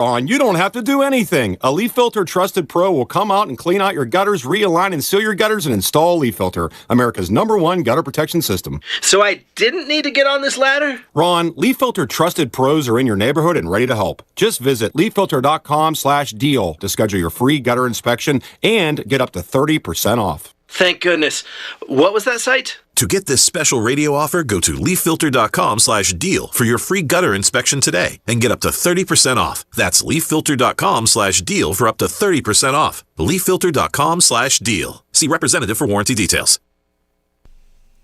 On, you don't have to do anything. A Leaf Filter Trusted Pro will come out and clean out your gutters, realign and seal your gutters, and install Leaf Filter, America's #1 gutter protection system. So I didn't need to get on this ladder? Ron, Leaf Filter Trusted Pros are in your neighborhood and ready to help. Just visit leaffilter.com/deal to schedule your free gutter inspection and get up to 30% off. Thank goodness. What was that site? To get this special radio offer, go to leaffilter.com/deal for your free gutter inspection today and get up to 30% off. That's leaffilter.com/deal for up to 30% off. leaffilter.com/deal. See representative for warranty details.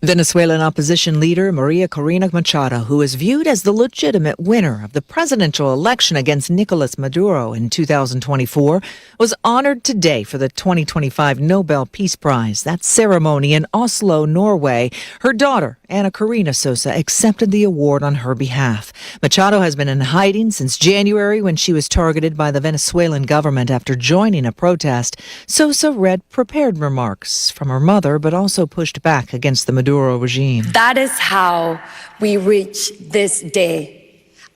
Venezuelan opposition leader Maria Corina Machado, who is viewed as the legitimate winner of the presidential election against Nicolas Maduro in 2024, was honored today for the 2025 Nobel Peace Prize. That ceremony in Oslo, Norway. Her daughter, Anna Karina Sosa, accepted the award on her behalf. Machado has been in hiding since January when she was targeted by the Venezuelan government after joining a protest. Sosa read prepared remarks from her mother, but also pushed back against the Maduro regime. That is how we reach this day,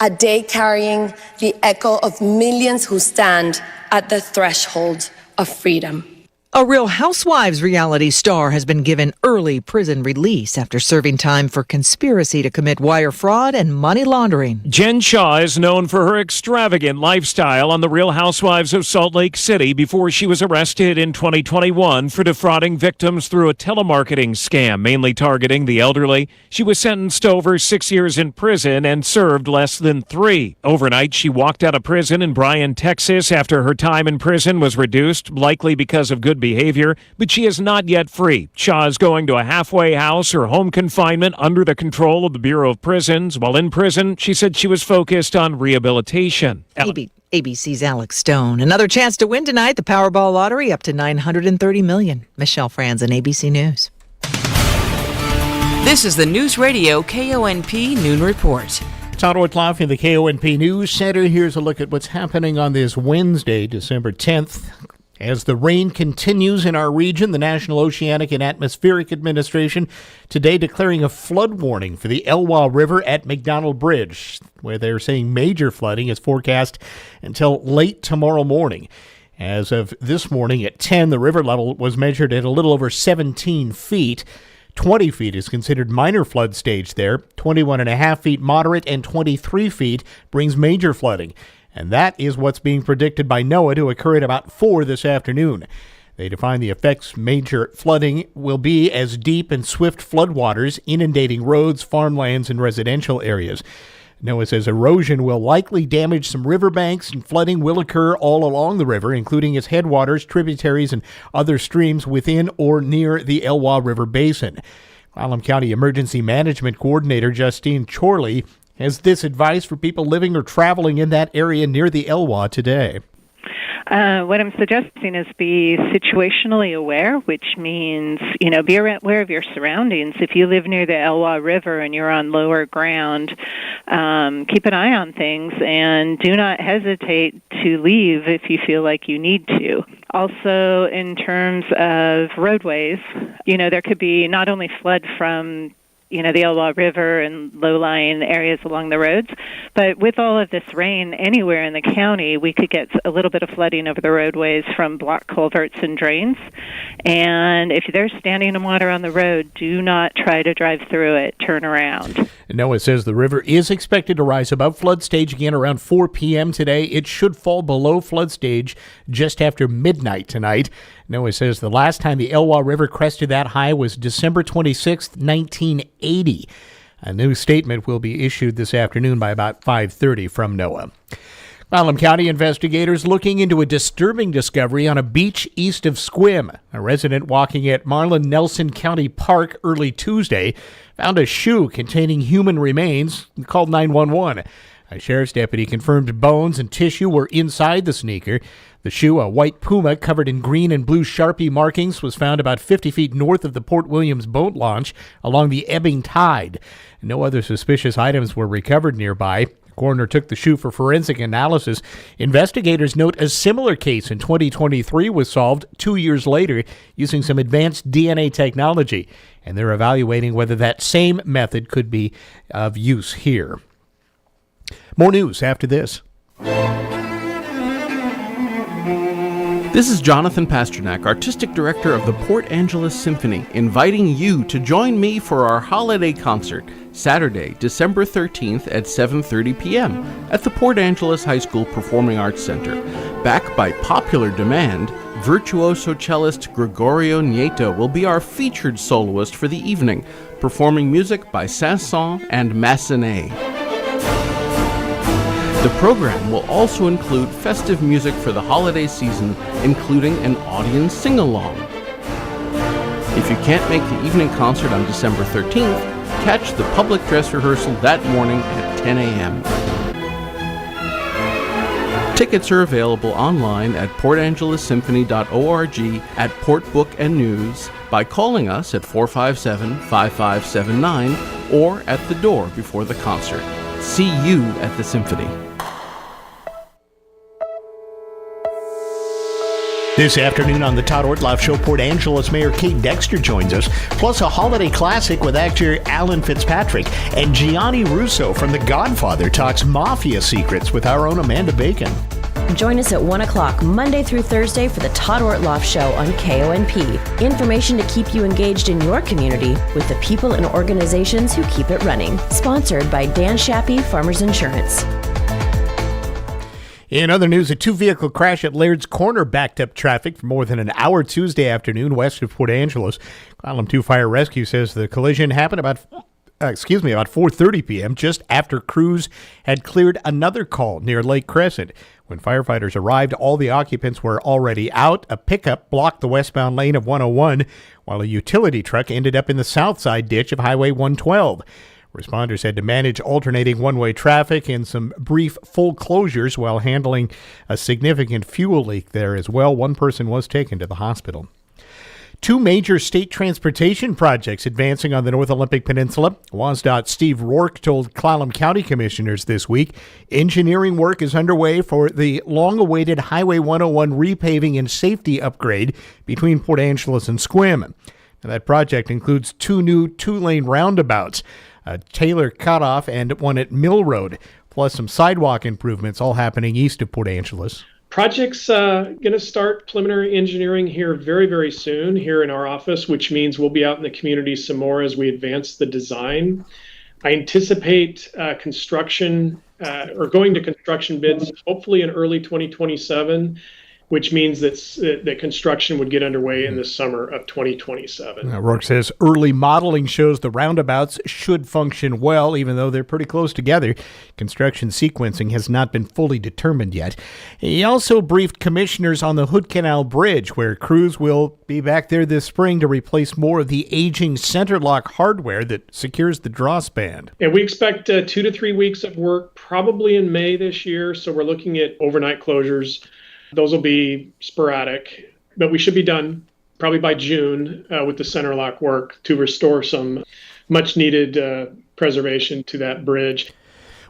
a day carrying the echo of millions who stand at the threshold of freedom. A Real Housewives reality star has been given early prison release after serving time for conspiracy to commit wire fraud and money laundering. Jen Shaw is known for her extravagant lifestyle on The Real Housewives of Salt Lake City before she was arrested in 2021 for defrauding victims through a telemarketing scam, mainly targeting the elderly. She was sentenced to over 6 years in prison and served less than 3. Overnight, she walked out of prison in Bryan, Texas after her time in prison was reduced, likely because of good behavior, but she is not yet free. Shaw is going to a halfway house or home confinement under the control of the Bureau of Prisons. While in prison, she said she was focused on rehabilitation. ABC's Alex Stone. Another chance to win tonight, the Powerball lottery up to $930 million. Michelle Franzen, ABC News. This is the Newsradio KONP Noon Report. Todd Whitloff in the KONP News Center. Here's a look at what's happening on this Wednesday, December 10th. As the rain continues in our region, the National Oceanic and Atmospheric Administration today declaring a flood warning for the Elwha River at McDonald Bridge, where they're saying major flooding is forecast until late tomorrow morning. As of this morning at 10, the river level was measured at a little over 17 feet. 20 feet is considered minor flood stage there. 21.5 feet moderate and 23 feet brings major flooding. And that is what's being predicted by NOAA to occur at about 4 this afternoon. They define the effects major flooding will be as deep and swift floodwaters inundating roads, farmlands, and residential areas. NOAA says erosion will likely damage some riverbanks and flooding will occur all along the river, including its headwaters, tributaries, and other streams within or near the Elwha River Basin. Clallam County Emergency Management Coordinator Justine Chorley has this advice for people living or traveling in that area near the Elwha today. What I'm suggesting is be situationally aware, which means, be aware of your surroundings. If you live near the Elwha River and you're on lower ground, keep an eye on things and do not hesitate to leave if you feel like you need to. Also, in terms of roadways, there could be not only flood from the Elwha River and low-lying areas along the roads. But with all of this rain anywhere in the county, we could get a little bit of flooding over the roadways from block culverts and drains. And if there's standing water on the road, do not try to drive through it. Turn around. NOAA says the river is expected to rise above flood stage again around 4 p.m. today. It should fall below flood stage just after midnight tonight. NOAA says the last time the Elwha River crested that high was December 26, 1980. A new statement will be issued this afternoon by about 5:30 from NOAA. Clallam County investigators looking into a disturbing discovery on a beach east of Sequim. A resident walking at Marlin Nelson County Park early Tuesday found a shoe containing human remains and called 911. A sheriff's deputy confirmed bones and tissue were inside the sneaker. The shoe, a white Puma covered in green and blue Sharpie markings, was found about 50 feet north of the Port Williams boat launch along the ebbing tide. No other suspicious items were recovered nearby. The coroner took the shoe for forensic analysis. Investigators note a similar case in 2023 was solved 2 years later using some advanced DNA technology, and they're evaluating whether that same method could be of use here. More news after this. This is Jonathan Pasternak, Artistic Director of the Port Angeles Symphony, inviting you to join me for our holiday concert, Saturday, December 13th at 7:30 p.m. at the Port Angeles High School Performing Arts Center. Backed by popular demand, virtuoso cellist Gregorio Nieto will be our featured soloist for the evening, performing music by Saint-Saëns and Massenet. The program will also include festive music for the holiday season, including an audience sing-along. If you can't make the evening concert on December 13th, catch the public dress rehearsal that morning at 10 a.m. Tickets are available online at portangelessymphony.org, at Port Book and News, by calling us at 457-5579, or at the door before the concert. See you at the Symphony. This afternoon on the Todd Ortloff Show, Port Angeles Mayor Kate Dexter joins us, plus a holiday classic with actor Alan Fitzpatrick, and Gianni Russo from The Godfather talks mafia secrets with our own Amanda Bacon. Join us at 1 o'clock Monday through Thursday for the Todd Ortloff Show on KONP. Information to keep you engaged in your community with the people and organizations who keep it running. Sponsored by Dan Shappy, Farmers Insurance. In other news, a two-vehicle crash at Laird's Corner backed up traffic for more than an hour Tuesday afternoon west of Port Angeles. Column 2 Fire Rescue says the collision happened about 4:30 p.m., just after crews had cleared another call near Lake Crescent. When firefighters arrived, all the occupants were already out. A pickup blocked the westbound lane of 101, while a utility truck ended up in the south side ditch of Highway 112. Responders had to manage alternating one-way traffic and some brief full closures while handling a significant fuel leak there as well. One person was taken to the hospital. Two major state transportation projects advancing on the North Olympic Peninsula. WSDOT's Steve Rourke told Clallam County commissioners this week engineering work is underway for the long-awaited Highway 101 repaving and safety upgrade between Port Angeles and Sequim. Now, that project includes two new two-lane roundabouts, a Taylor cutoff and one at Mill Road, plus some sidewalk improvements all happening east of Port Angeles. Project's going to start preliminary engineering here very, very soon here in our office, which means we'll be out in the community some more as we advance the design. I anticipate construction or going to construction bids hopefully in early 2027, which means that construction would get underway in the summer of 2027. Rourke says early modeling shows the roundabouts should function well, even though they're pretty close together. Construction sequencing has not been fully determined yet. He also briefed commissioners on the Hood Canal Bridge, where crews will be back there this spring to replace more of the aging center lock hardware that secures the draw span. And we expect 2 to 3 weeks of work, probably in May this year, so we're looking at overnight closures. Those will be sporadic, but we should be done probably by June with the center lock work to restore some much needed preservation to that bridge.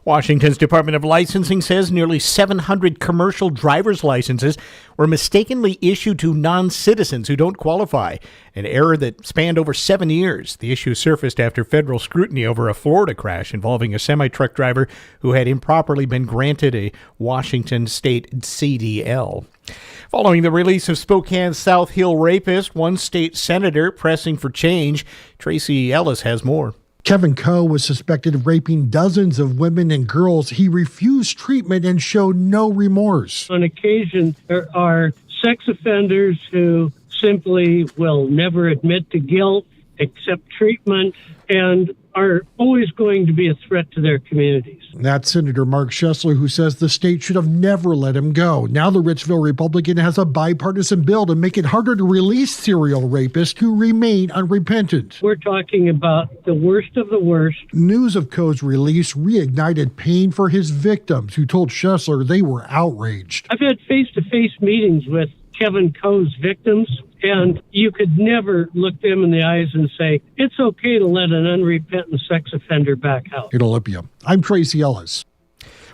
Washington's Department of Licensing says nearly 700 commercial driver's licenses were mistakenly issued to non-citizens who don't qualify, an error that spanned over 7 years. The issue surfaced after federal scrutiny over a Florida crash involving a semi-truck driver who had improperly been granted a Washington state CDL. Following the release of Spokane's South Hill rapist, one state senator pressing for change. Tracy Ellis has more. Kevin Coe was suspected of raping dozens of women and girls. He refused treatment and showed no remorse. On occasion, there are sex offenders who simply will never admit to guilt, accept treatment, and are always going to be a threat to their communities. That's Senator Mark Schessler, who says the state should have never let him go. Now the Richville Republican has a bipartisan bill to make it harder to release serial rapists who remain unrepentant. We're talking about the worst of the worst. News of Coe's release reignited pain for his victims, who told Schessler they were outraged. I've had face-to-face meetings with Kevin Coe's victims, and you could never look them in the eyes and say, it's okay to let an unrepentant sex offender back out. In Olympia, I'm Tracy Ellis.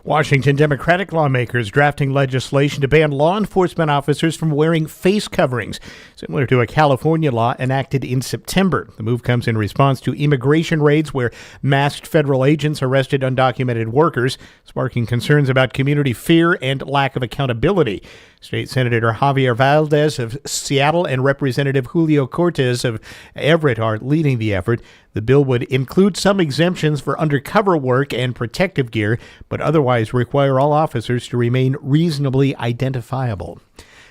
Washington Democratic lawmakers drafting legislation to ban law enforcement officers from wearing face coverings, similar to a California law enacted in September. The move comes in response to immigration raids where masked federal agents arrested undocumented workers, sparking concerns about community fear and lack of accountability. State Senator Javier Valdez of Seattle and Representative Julio Cortez of Everett are leading the effort. The bill would include some exemptions for undercover work and protective gear, but otherwise require all officers to remain reasonably identifiable.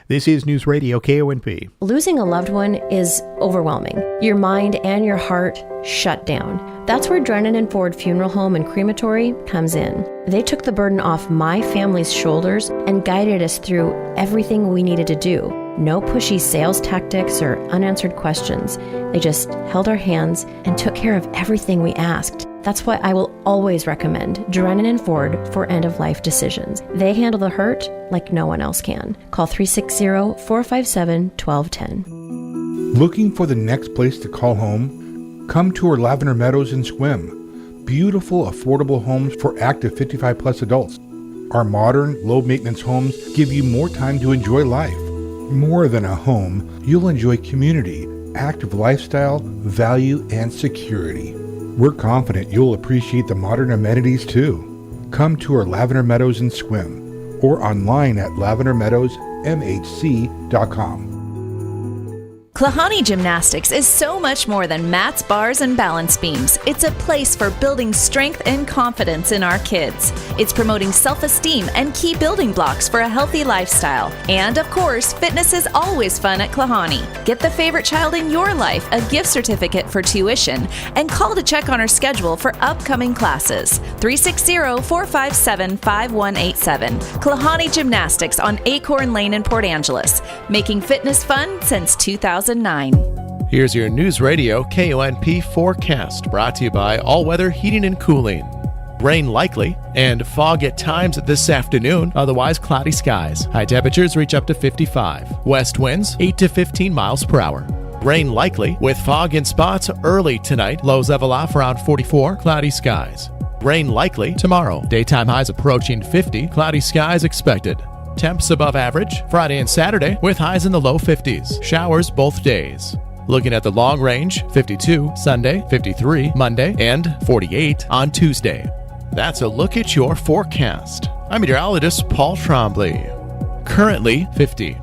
This is Newsradio KONP. Losing a loved one is overwhelming. Your mind and your heart shut down. That's where Drennan & Ford Funeral Home and Crematory comes in. They took the burden off my family's shoulders and guided us through everything we needed to do. No pushy sales tactics or unanswered questions. They just held our hands and took care of everything we asked. That's why I will always recommend Drennan & Ford for end-of-life decisions. They handle the hurt like no one else can. Call 360-457-1210. Looking for the next place to call home? Come tour Lavender Meadows and Swim. Beautiful, affordable homes for active 55-plus adults. Our modern, low-maintenance homes give you more time to enjoy life. More than a home, you'll enjoy community, active lifestyle, value, and security. We're confident you'll appreciate the modern amenities too. Come tour Lavender Meadows and Swim or online at lavendermeadowsmhc.com. Klahani Gymnastics is so much more than mats, bars, and balance beams. It's a place for building strength and confidence in our kids. It's promoting self-esteem and key building blocks for a healthy lifestyle. And of course, fitness is always fun at Klahani. Get the favorite child in your life a gift certificate for tuition and call to check on our schedule for upcoming classes. 360-457-5187. Klahani Gymnastics on Acorn Lane in Port Angeles, making fitness fun since 2009. Here's your News Radio KONP forecast, brought to you by All Weather Heating and Cooling. Rain likely and fog at times this afternoon, otherwise cloudy skies. High temperatures reach up to 55. West winds 8 to 15 miles per hour. Rain likely with fog in spots early tonight. Lows level off around 44. Cloudy skies. Rain likely tomorrow. Daytime highs approaching 50. Cloudy skies expected. Temps above average Friday and Saturday with highs in the low 50s. Showers both days. Looking at the long range, 52 Sunday, 53 Monday, and 48 on Tuesday. That's a look at your forecast. I'm meteorologist Paul Trombley. Currently 50.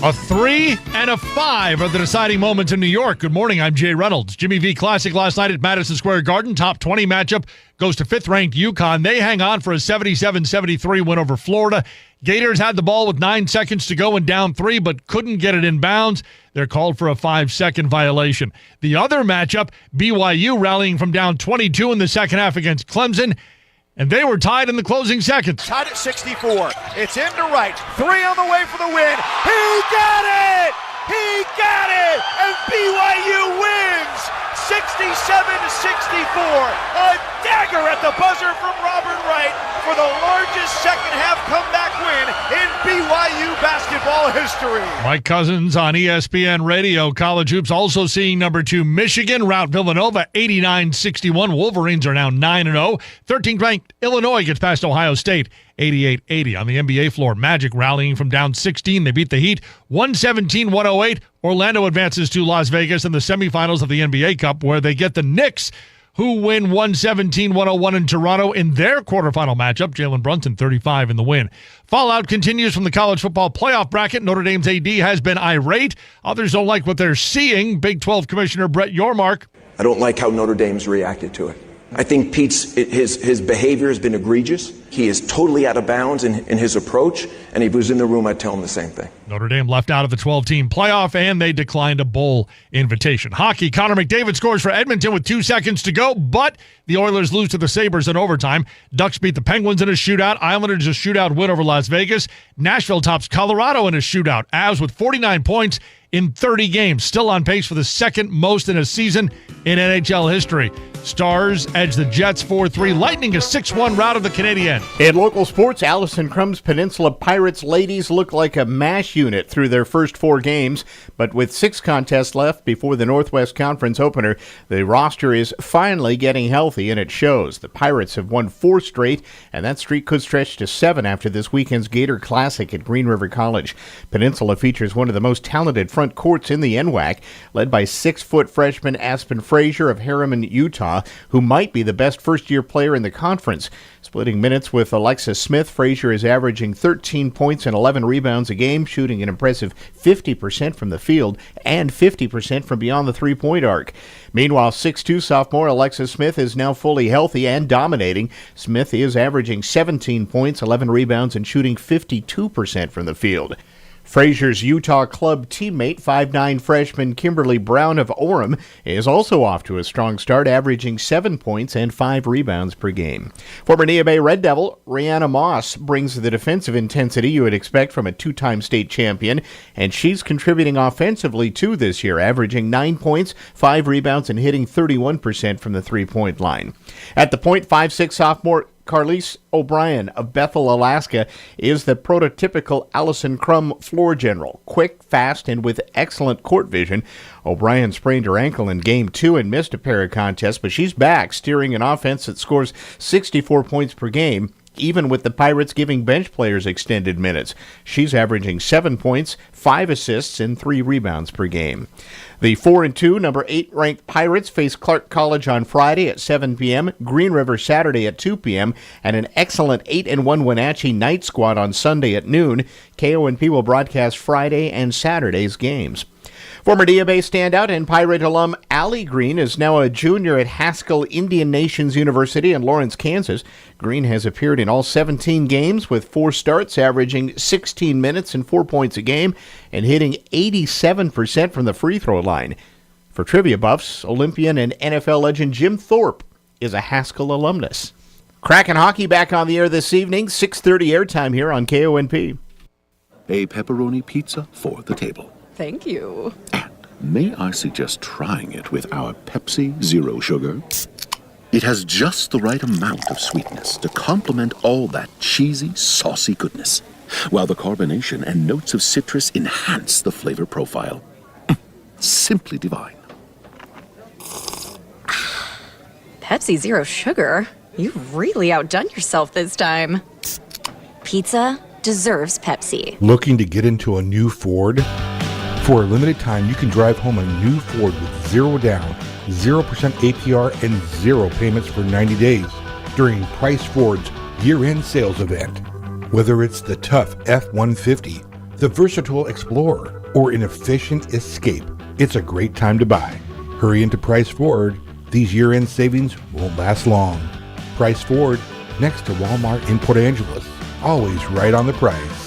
A 3 and a 5 are the deciding moments in New York. Good morning, I'm Jay Reynolds. Jimmy V Classic last night at Madison Square Garden. Top 20 matchup goes to 5th-ranked UConn. They hang on for a 77-73 win over Florida. Gators had the ball with 9 seconds to go and down 3, but couldn't get it in bounds. They're called for a 5-second violation. The other matchup, BYU rallying from down 22 in the second half against Clemson, and they were tied in the closing seconds. Tied at 64. It's into right. 3 on the way for the win. He got it! He got it! And BYU wins! 67-64. A dagger at the buzzer from Robert Wright for the largest second-half comeback win in BYU basketball history. Mike Cousins on ESPN Radio. College hoops also seeing number 2 Michigan rout Villanova 89-61. Wolverines are now 9-0. 13th ranked Illinois gets past Ohio State 88-80. On the NBA floor, Magic rallying from down 16. They beat the Heat 117-108. Orlando advances to Las Vegas in the semifinals of the NBA Cup, where they get the Knicks, who win 117-101 in Toronto in their quarterfinal matchup. Jalen Brunson, 35 in the win. Fallout continues from the college football playoff bracket. Notre Dame's AD has been irate. Others don't like what they're seeing. Big 12 Commissioner Brett Yormark. I don't like how Notre Dame's reacted to it. I think his behavior has been egregious. He is totally out of bounds in his approach, and if he was in the room, I'd tell him the same thing. Notre Dame left out of the 12-team playoff, and they declined a bowl invitation. Hockey, Connor McDavid scores for Edmonton with 2 seconds to go, but the Oilers lose to the Sabres in overtime. Ducks beat the Penguins in a shootout. Islanders a shootout win over Las Vegas. Nashville tops Colorado in a shootout. Avs with 49 points in 30 games, still on pace for the second most in a season in NHL history. Stars edge the Jets 4-3. Lightning a 6-1 rout of the Canadiens. In local sports, Allison Crumb's Peninsula Pirates ladies look like a MASH unit through their first 4 games, but with 6 contests left before the Northwest Conference opener, the roster is finally getting healthy, and it shows. The Pirates have won 4 straight, and that streak could stretch to 7 after this weekend's Gator Classic at Green River College. Peninsula features one of the most talented front courts in the NWAC, led by 6-foot freshman Aspen Frazier of Harriman, Utah, who might be the best first-year player in the conference. Splitting minutes with Alexis Smith, Frazier is averaging 13 points and 11 rebounds a game, shooting an impressive 50% from the field and 50% from beyond the three-point arc. Meanwhile, 6'2" sophomore Alexis Smith is now fully healthy and dominating. Smith is averaging 17 points, 11 rebounds, and shooting 52% from the field. Frazier's Utah club teammate, 5'9" freshman Kimberly Brown of Orem, is also off to a strong start, averaging 7 points and 5 rebounds per game. Former Neah Bay Red Devil Rihanna Moss brings the defensive intensity you would expect from a 2-time state champion, and she's contributing offensively too this year, averaging 9 points, 5 rebounds, and hitting 31% from the three-point line. At the point, 5'6" sophomore Carlise O'Brien of Bethel, Alaska, is the prototypical Allison Crum floor general. Quick, fast, and with excellent court vision. O'Brien sprained her ankle in Game 2 and missed a pair of contests, but she's back, steering an offense that scores 64 points per game, even with the Pirates giving bench players extended minutes. She's averaging 7 points, 5 assists, and 3 rebounds per game. The 4-2, number 8 ranked Pirates face Clark College on Friday at 7 p.m., Green River Saturday at 2 p.m., and an excellent 8-1 Wenatchee night squad on Sunday at noon. KONP will broadcast Friday and Saturday's games. Former Neah Bay standout and Pirate alum Allie Green is now a junior at Haskell Indian Nations University in Lawrence, Kansas. Green has appeared in all 17 games with 4 starts, averaging 16 minutes and 4 points a game, and hitting 87% from the free throw line. For trivia buffs, Olympian and NFL legend Jim Thorpe is a Haskell alumnus. Kraken hockey back on the air this evening, 6:30 airtime here on KONP. A pepperoni pizza for the table. Thank you. May I suggest trying it with our Pepsi Zero Sugar? It has just the right amount of sweetness to complement all that cheesy, saucy goodness, while the carbonation and notes of citrus enhance the flavor profile. Simply divine. Pepsi Zero Sugar? You've really outdone yourself this time. Pizza deserves Pepsi. Looking to get into a new Ford? For a limited time, you can drive home a new Ford with 0 down, 0% APR, and 0 payments for 90 days during Price Ford's year-end sales event. Whether it's the tough F-150, the versatile Explorer, or an efficient Escape, it's a great time to buy. Hurry into Price Ford. These year-end savings won't last long. Price Ford, next to Walmart in Port Angeles. Always right on the price.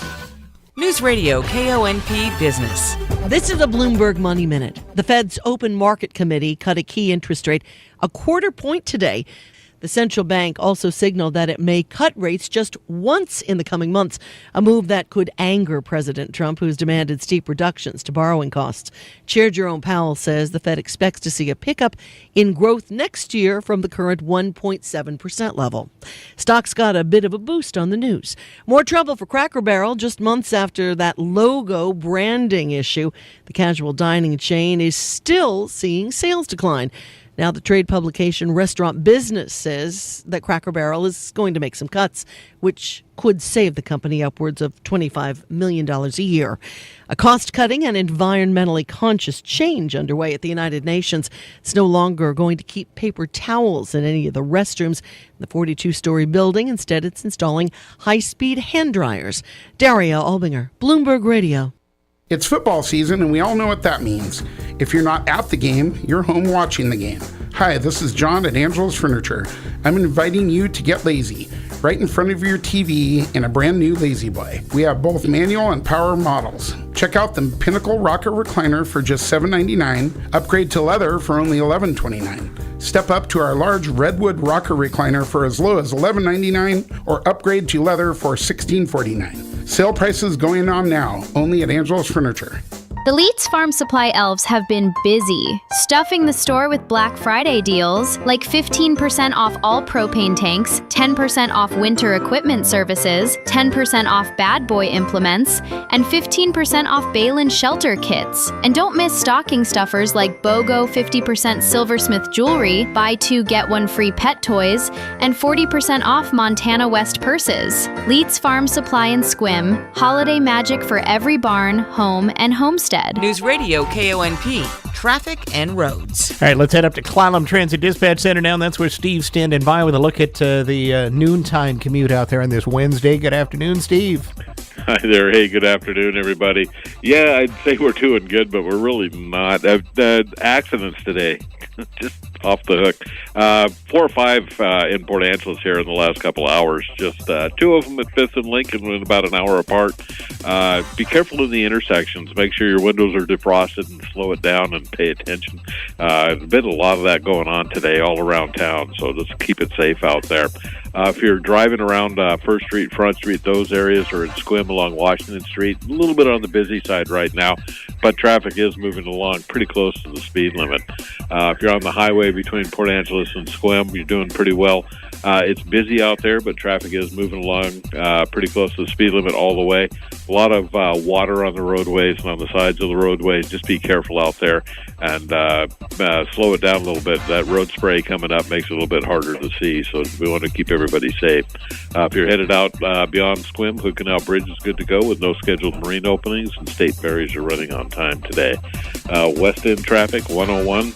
Newsradio KONP Business. This is a Bloomberg Money Minute. The Fed's Open Market Committee cut a key interest rate a quarter point today. The central bank also signaled that it may cut rates just once in the coming months, a move that could anger President Trump, who's demanded steep reductions to borrowing costs. Chair Jerome Powell says the Fed expects to see a pickup in growth next year from the current 1.7% level. Stocks got a bit of a boost on the news. More trouble for Cracker Barrel just months after that logo branding issue. The casual dining chain is still seeing sales decline. Now, the trade publication Restaurant Business says that Cracker Barrel is going to make some cuts, which could save the company upwards of $25 million a year. A cost-cutting and environmentally conscious change underway at the United Nations. It's no longer going to keep paper towels in any of the restrooms in the 42-story building. Instead, it's installing high-speed hand dryers. Daria Albinger, Bloomberg Radio. It's football season, and we all know what that means. If you're not at the game, you're home watching the game. Hi, this is John at Angelo's Furniture. I'm inviting you to get lazy, right in front of your TV in a brand new Lazy Boy. We have both manual and power models. Check out the Pinnacle Rocker Recliner for just $7.99, upgrade to leather for only $11.29. Step up to our large Redwood Rocker Recliner for as low as $11.99, or upgrade to leather for $16.49. Sale prices going on now, only at Angelo's Furniture. The Leeds Farm Supply elves have been busy, stuffing the store with Black Friday deals, like 15% off all propane tanks, 10% off winter equipment services, 10% off Bad Boy implements, and 15% off Balin shelter kits. And don't miss stocking stuffers like BOGO 50% Silversmith jewelry, buy 2 get 1 free pet toys, and 40% off Montana West purses. Leeds Farm Supply and Squim, holiday magic for every barn, home, and homestead. Newsradio KONP, traffic and roads. All right, let's head up to Clallam Transit Dispatch Center now. That's where Steve's standing by with a look at the noontime commute out there on this Wednesday. Good afternoon, Steve. Hi there. Hey, good afternoon, everybody. Yeah, I'd say we're doing good, but we're really not. Accidents today, just off the hook. 4 or 5 in Port Angeles here in the last couple of hours. Just 2 of them at 5th and Lincoln in about an hour apart. Be careful in the intersections. Make sure your windows are defrosted and slow it down and pay attention. There's been a lot of that going on today all around town, so just keep it safe out there. If you're driving around 1st Street, Front Street, those areas, or in Squim along Washington Street, a little bit on the busy side right now, but traffic is moving along pretty close to the speed limit. If you're on the highway between Port Angeles and Squim, you're doing pretty well. It's busy out there, but traffic is moving along pretty close to the speed limit all the way. A lot of water on the roadways and on the sides of the roadways. Just be careful out there and slow it down a little bit. That road spray coming up makes it a little bit harder to see, so we want to keep everybody safe. If you're headed out beyond Squim, Hood Canal Bridge is good to go with no scheduled marine openings, and state ferries are running on time today. West End traffic, 101.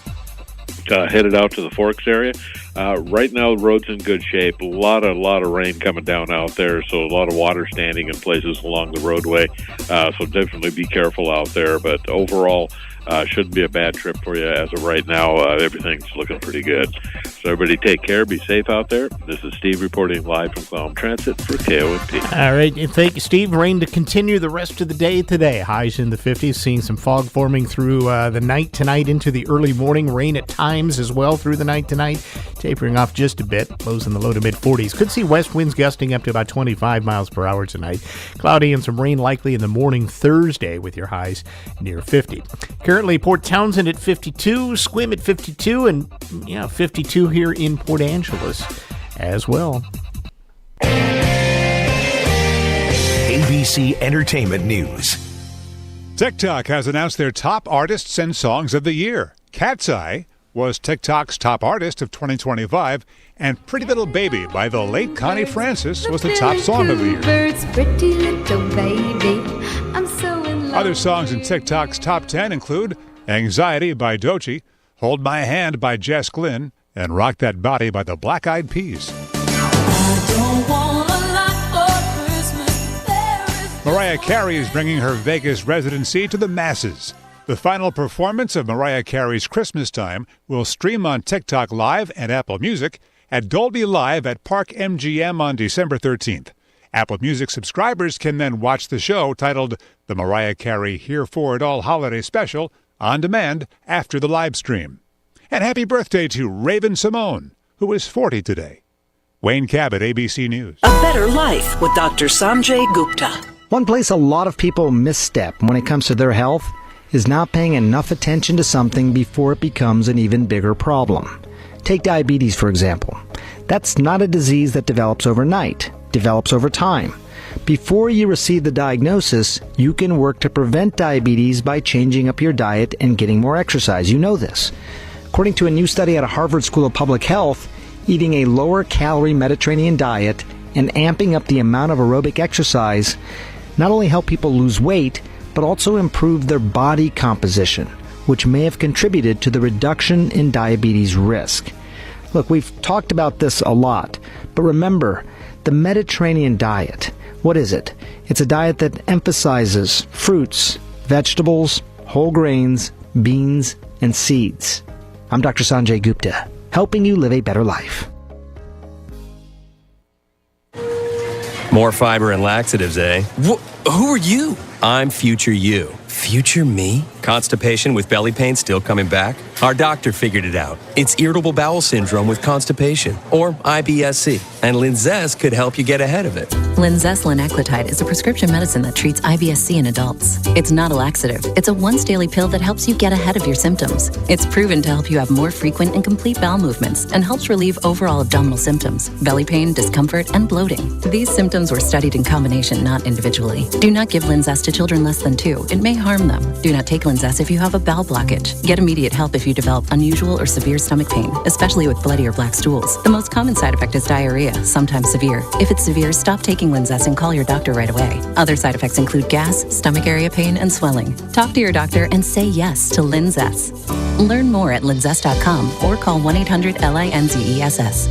Headed out to the Forks area. Right now, the road's in good shape. A lot of rain coming down out there, so a lot of water standing in places along the roadway. So definitely be careful out there. But overall, shouldn't be a bad trip for you as of right now. Everything's looking pretty good. So everybody take care. Be safe out there. This is Steve reporting live from Clallam Transit for KONP. All right. And thank you, Steve. Rain to continue the rest of the day today. Highs in the 50s. Seeing some fog forming through the night tonight into the early morning. Rain at times as well through the night tonight. Tapering off just a bit. Lows in the low to mid 40s. Could see west winds gusting up to about 25 miles per hour tonight. Cloudy and some rain likely in the morning Thursday with your highs near 50. Currently, Port Townsend at 52, Squim at 52, and 52 here in Port Angeles as well. ABC Entertainment News. TikTok has announced their top artists and songs of the year. Cat's Eye was TikTok's top artist of 2025, and Pretty Little Baby by the late Connie Francis was the top song of the year. Pretty little baby, I'm so in love. Other songs in TikTok's top 10 include Anxiety by Doechii, Hold My Hand by Jess Glynn, and Rock That Body by the Black Eyed Peas. Mariah Carey is bringing her Vegas residency to the masses. The final performance of Mariah Carey's Christmas Time will stream on TikTok Live and Apple Music at Dolby Live at Park MGM on December 13th. Apple Music subscribers can then watch the show titled The Mariah Carey Here For It All Holiday Special on demand after the live stream. And happy birthday to Raven Simone, who is 40 today. Wayne Cabot, ABC News. A better life with Dr. Sanjay Gupta. One place a lot of people misstep when it comes to their health is not paying enough attention to something before it becomes an even bigger problem. Take diabetes, for example. That's not a disease that develops overnight, develops over time. Before you receive the diagnosis, you can work to prevent diabetes by changing up your diet and getting more exercise. You know this. According to a new study at Harvard School of Public Health, eating a lower-calorie Mediterranean diet and amping up the amount of aerobic exercise not only help people lose weight, but also improve their body composition, which may have contributed to the reduction in diabetes risk. Look, we've talked about this a lot, but remember, the Mediterranean diet, what is it? It's a diet that emphasizes fruits, vegetables, whole grains, beans, and seeds. I'm Dr. Sanjay Gupta, helping you live a better life. More fiber and laxatives, eh? Who are you? I'm future you. Future me? Constipation with belly pain still coming back? Our doctor figured it out. It's irritable bowel syndrome with constipation, or IBS-C, and Linzess could help you get ahead of it. Linzess linaclotide is a prescription medicine that treats IBS-C in adults. It's not a laxative. It's a once-daily pill that helps you get ahead of your symptoms. It's proven to help you have more frequent and complete bowel movements and helps relieve overall abdominal symptoms, belly pain, discomfort, and bloating. These symptoms were studied in combination, not individually. Do not give Linzess to children less than 2. It may harm them. Do not take Linzess if you have a bowel blockage. Get immediate help if you develop unusual or severe stomach pain, especially with bloody or black stools. The most common side effect is diarrhea, sometimes severe. If it's severe, stop taking Linzess and call your doctor right away. Other side effects include gas, stomach area pain, and swelling. Talk to your doctor and say yes to Linzess. Learn more at linzess.com or call 1-800-LINZESS.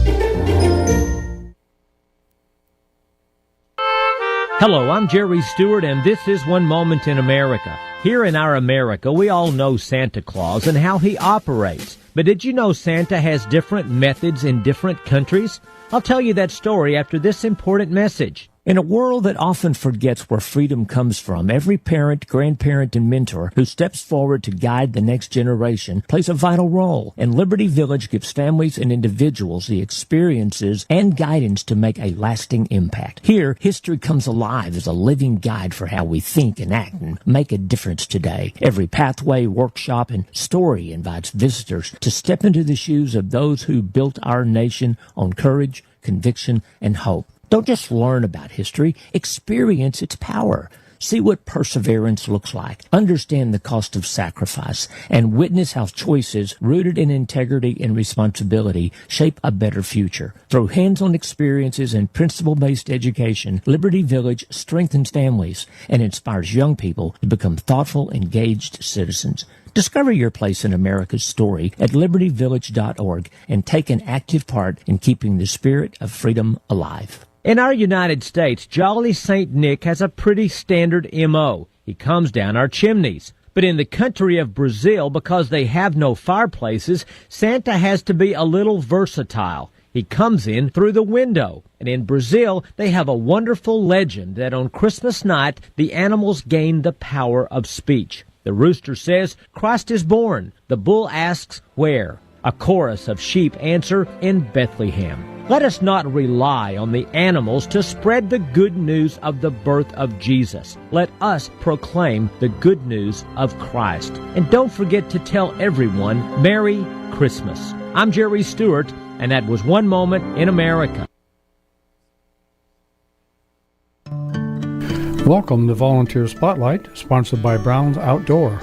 Hello, I'm Jerry Stewart, and this is One Moment in America. Here in our America, we all know Santa Claus and how he operates. But did you know Santa has different methods in different countries? I'll tell you that story after this important message. In a world that often forgets where freedom comes from, every parent, grandparent, and mentor who steps forward to guide the next generation plays a vital role. And Liberty Village gives families and individuals the experiences and guidance to make a lasting impact. Here, history comes alive as a living guide for how we think and act and make a difference today. Every pathway, workshop, and story invites visitors to step into the shoes of those who built our nation on courage, conviction, and hope. Don't just learn about history, experience its power. See what perseverance looks like, understand the cost of sacrifice, and witness how choices rooted in integrity and responsibility shape a better future. Through hands-on experiences and principle-based education, Liberty Village strengthens families and inspires young people to become thoughtful, engaged citizens. Discover your place in America's story at libertyvillage.org and take an active part in keeping the spirit of freedom alive. In our United States, Jolly St. Nick has a pretty standard M.O. He comes down our chimneys. But in the country of Brazil, because they have no fireplaces, Santa has to be a little versatile. He comes in through the window. And in Brazil, they have a wonderful legend that on Christmas night, the animals gain the power of speech. The rooster says, "Christ is born." The bull asks, "Where?" A chorus of sheep answer, "In Bethlehem." Let us not rely on the animals to spread the good news of the birth of Jesus. Let us proclaim the good news of Christ. And don't forget to tell everyone, Merry Christmas. I'm Jerry Stewart, and that was One Moment in America. Welcome to Volunteer Spotlight, sponsored by Brown's Outdoor.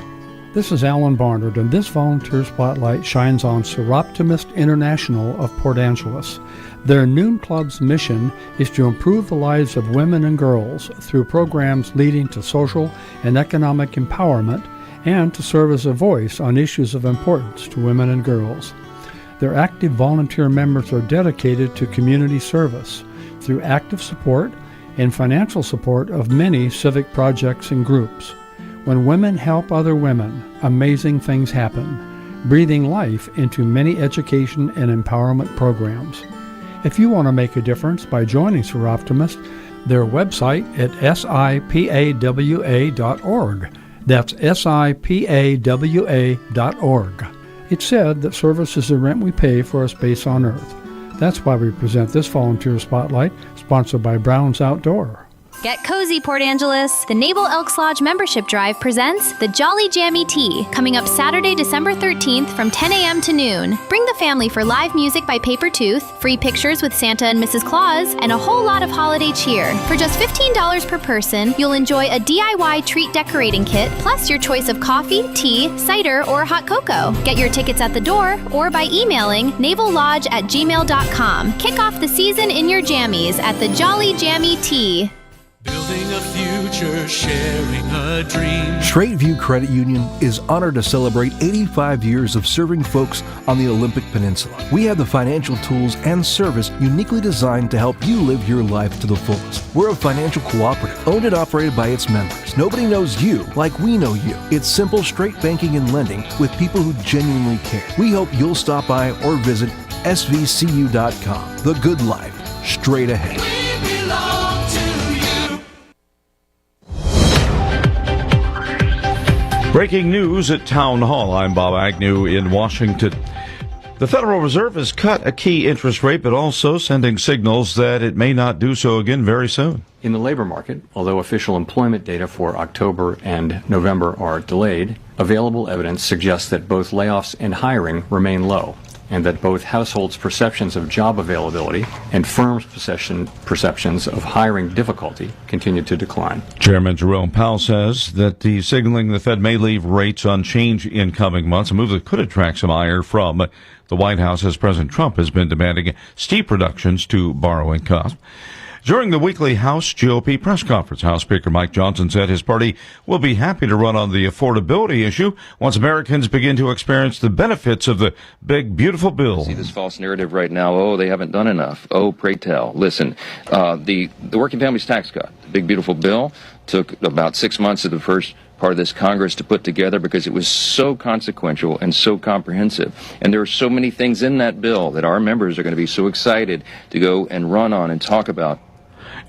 This is Alan Barnard, and this Volunteer Spotlight shines on Seroptimist International of Port Angeles. Their Noon Club's mission is to improve the lives of women and girls through programs leading to social and economic empowerment and to serve as a voice on issues of importance to women and girls. Their active volunteer members are dedicated to community service through active support and financial support of many civic projects and groups. When women help other women, amazing things happen, breathing life into many education and empowerment programs. If you want to make a difference by joining Seroptimist, their website at sipawa.org. That's sipawa.org. It's said that service is the rent we pay for a space on earth. That's why we present this Volunteer Spotlight, sponsored by Brown's Outdoor. Get cozy, Port Angeles. The Naval Elks Lodge Membership Drive presents the Jolly Jammy Tea, coming up Saturday, December 13th from 10 a.m. to noon. Bring the family for live music by Paper Tooth, free pictures with Santa and Mrs. Claus, and a whole lot of holiday cheer. For just $15 per person, you'll enjoy a DIY treat decorating kit, plus your choice of coffee, tea, cider, or hot cocoa. Get your tickets at the door or by emailing navallodge@gmail.com. Kick off the season in your jammies at the Jolly Jammy Tea. Building a future, sharing a dream. Straight View Credit Union is honored to celebrate 85 years of serving folks on the Olympic Peninsula. We have the financial tools and service uniquely designed to help you live your life to the fullest. We're a financial cooperative, owned and operated by its members. Nobody knows you like we know you. It's simple, straight banking and lending with people who genuinely care. We hope you'll stop by or visit svcu.com. The good life, straight ahead. Breaking news at Town Hall. I'm Bob Agnew in Washington. The Federal Reserve has cut a key interest rate, but also sending signals that it may not do so again very soon. In the labor market, although official employment data for October and November are delayed, available evidence suggests that both layoffs and hiring remain low, and that both households' perceptions of job availability and firms' perceptions of hiring difficulty continue to decline. Chairman Jerome Powell says that the signaling the Fed may leave rates unchanged in coming months, a move that could attract some ire from the White House, as President Trump has been demanding steep reductions to borrowing costs. During the weekly House GOP press conference, House Speaker Mike Johnson said his party will be happy to run on the affordability issue once Americans begin to experience the benefits of the big, beautiful bill. I see this false narrative right now. Oh, they haven't done enough. Oh, pray tell. Listen, the Working Families Tax Cut, the big, beautiful bill, took about 6 months of the first part of this Congress to put together because it was so consequential and so comprehensive. And there are so many things in that bill that our members are going to be so excited to go and run on and talk about.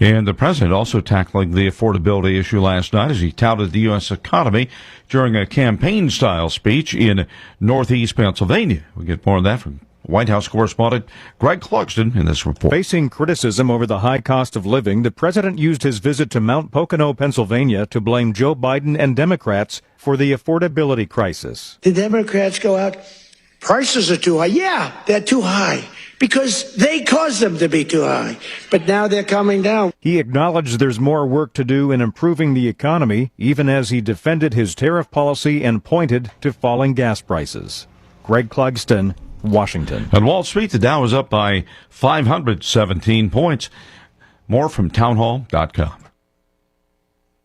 And the president also tackling the affordability issue last night as he touted the U.S. economy during a campaign-style speech in northeast Pennsylvania. We'll get more on that from White House correspondent Greg Clugston in this report. Facing criticism over the high cost of living, the president used his visit to Mount Pocono, Pennsylvania, to blame Joe Biden and Democrats for the affordability crisis. The Democrats go out, prices are too high. Yeah, they're too high because they caused them to be too high. But now they're coming down. He acknowledged there's more work to do in improving the economy, even as he defended his tariff policy and pointed to falling gas prices. Greg Clugston, Washington. On Wall Street, the Dow is up by 517 points. More from townhall.com.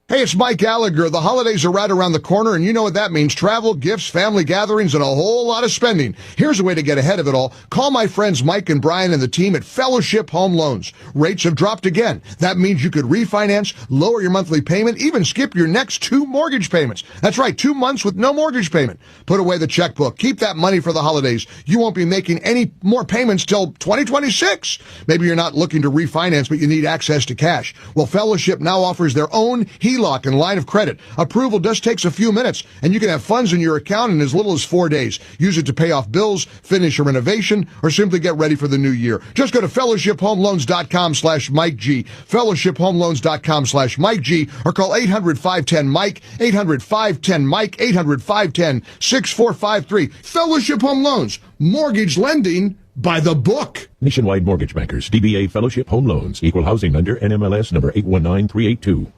Hey, it's Mike Gallagher. The holidays are right around the corner, and you know what that means. Travel, gifts, family gatherings, and a whole lot of spending. Here's a way to get ahead of it all. Call my friends Mike and Brian and the team at Fellowship Home Loans. Rates have dropped again. That means you could refinance, lower your monthly payment, even skip your next 2 mortgage payments. That's right, 2 months with no mortgage payment. Put away the checkbook. Keep that money for the holidays. You won't be making any more payments till 2026. Maybe you're not looking to refinance, but you need access to cash. Well, Fellowship now offers their own HELOC and line of credit. Approval just takes a few minutes, and you can have funds in your account in as little as 4 days. Use it to pay off bills, finish a renovation, or simply get ready for the new year. Just go to fellowshiphomeloans.com/Mike G, fellowshiphomeloans.com/Mike G, or call 800-510-MIKE, 800-510-MIKE, 800-510-6453. Fellowship Home Loans, mortgage lending by the book. Nationwide Mortgage Bankers, DBA Fellowship Home Loans, Equal Housing Lender, NMLS number 819382.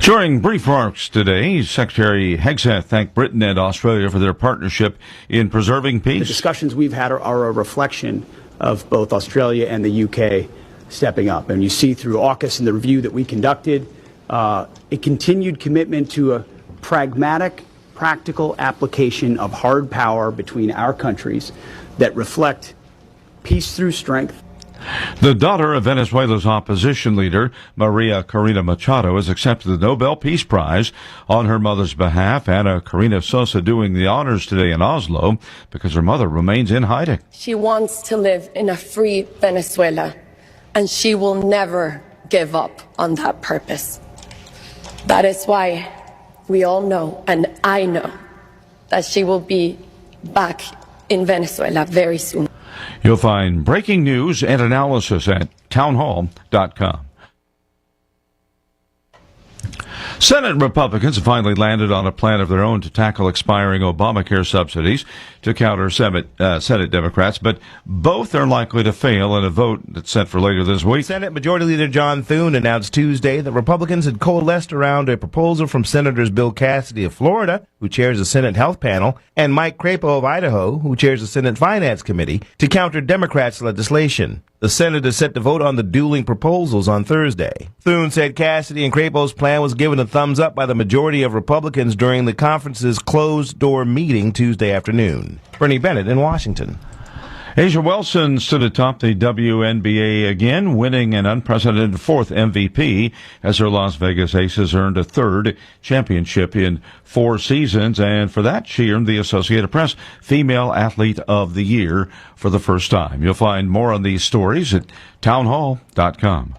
During brief remarks today, Secretary Hegseth thanked Britain and Australia for their partnership in preserving peace. The discussions we've had are a reflection of both Australia and the UK stepping up. And you see through AUKUS and the review that we conducted, a continued commitment to a pragmatic, practical application of hard power between our countries that reflect peace through strength. The daughter of Venezuela's opposition leader, Maria Corina Machado, has accepted the Nobel Peace Prize on her mother's behalf. Ana Karina Sosa doing the honors today in Oslo because her mother remains in hiding. She wants to live in a free Venezuela, and she will never give up on that purpose. That is why we all know, and I know, that she will be back in Venezuela very soon. You'll find breaking news and analysis at townhall.com. Senate Republicans have finally landed on a plan of their own to tackle expiring Obamacare subsidies to counter Senate Democrats, but both are likely to fail in a vote that's set for later this week. Senate Majority Leader John Thune announced Tuesday that Republicans had coalesced around a proposal from Senators Bill Cassidy of Florida, who chairs the Senate Health Panel, and Mike Crapo of Idaho, who chairs the Senate Finance Committee, to counter Democrats' legislation. The Senate is set to vote on the dueling proposals on Thursday. Thune said Cassidy and Crapo's plan was given a thumbs up by the majority of Republicans during the conference's closed-door meeting Tuesday afternoon. Bernie Bennett in Washington. Asia Wilson stood atop the WNBA again, winning an unprecedented 4th MVP as her Las Vegas Aces earned a 3rd championship in 4 seasons. And for that, she earned the Associated Press Female Athlete of the Year for the first time. You'll find more on these stories at townhall.com.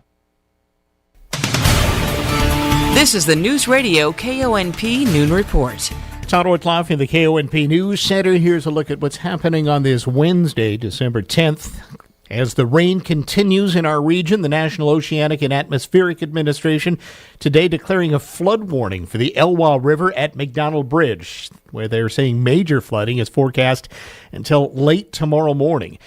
This is the Newsradio KONP Noon Report. Todd Whitloff in the KONP News Center. Here's a look at what's happening on this Wednesday, December 10th. As the rain continues in our region, the National Oceanic and Atmospheric Administration today declaring a flood warning for the Elwha River at McDonald Bridge, where they're saying major flooding is forecast until late tomorrow morning.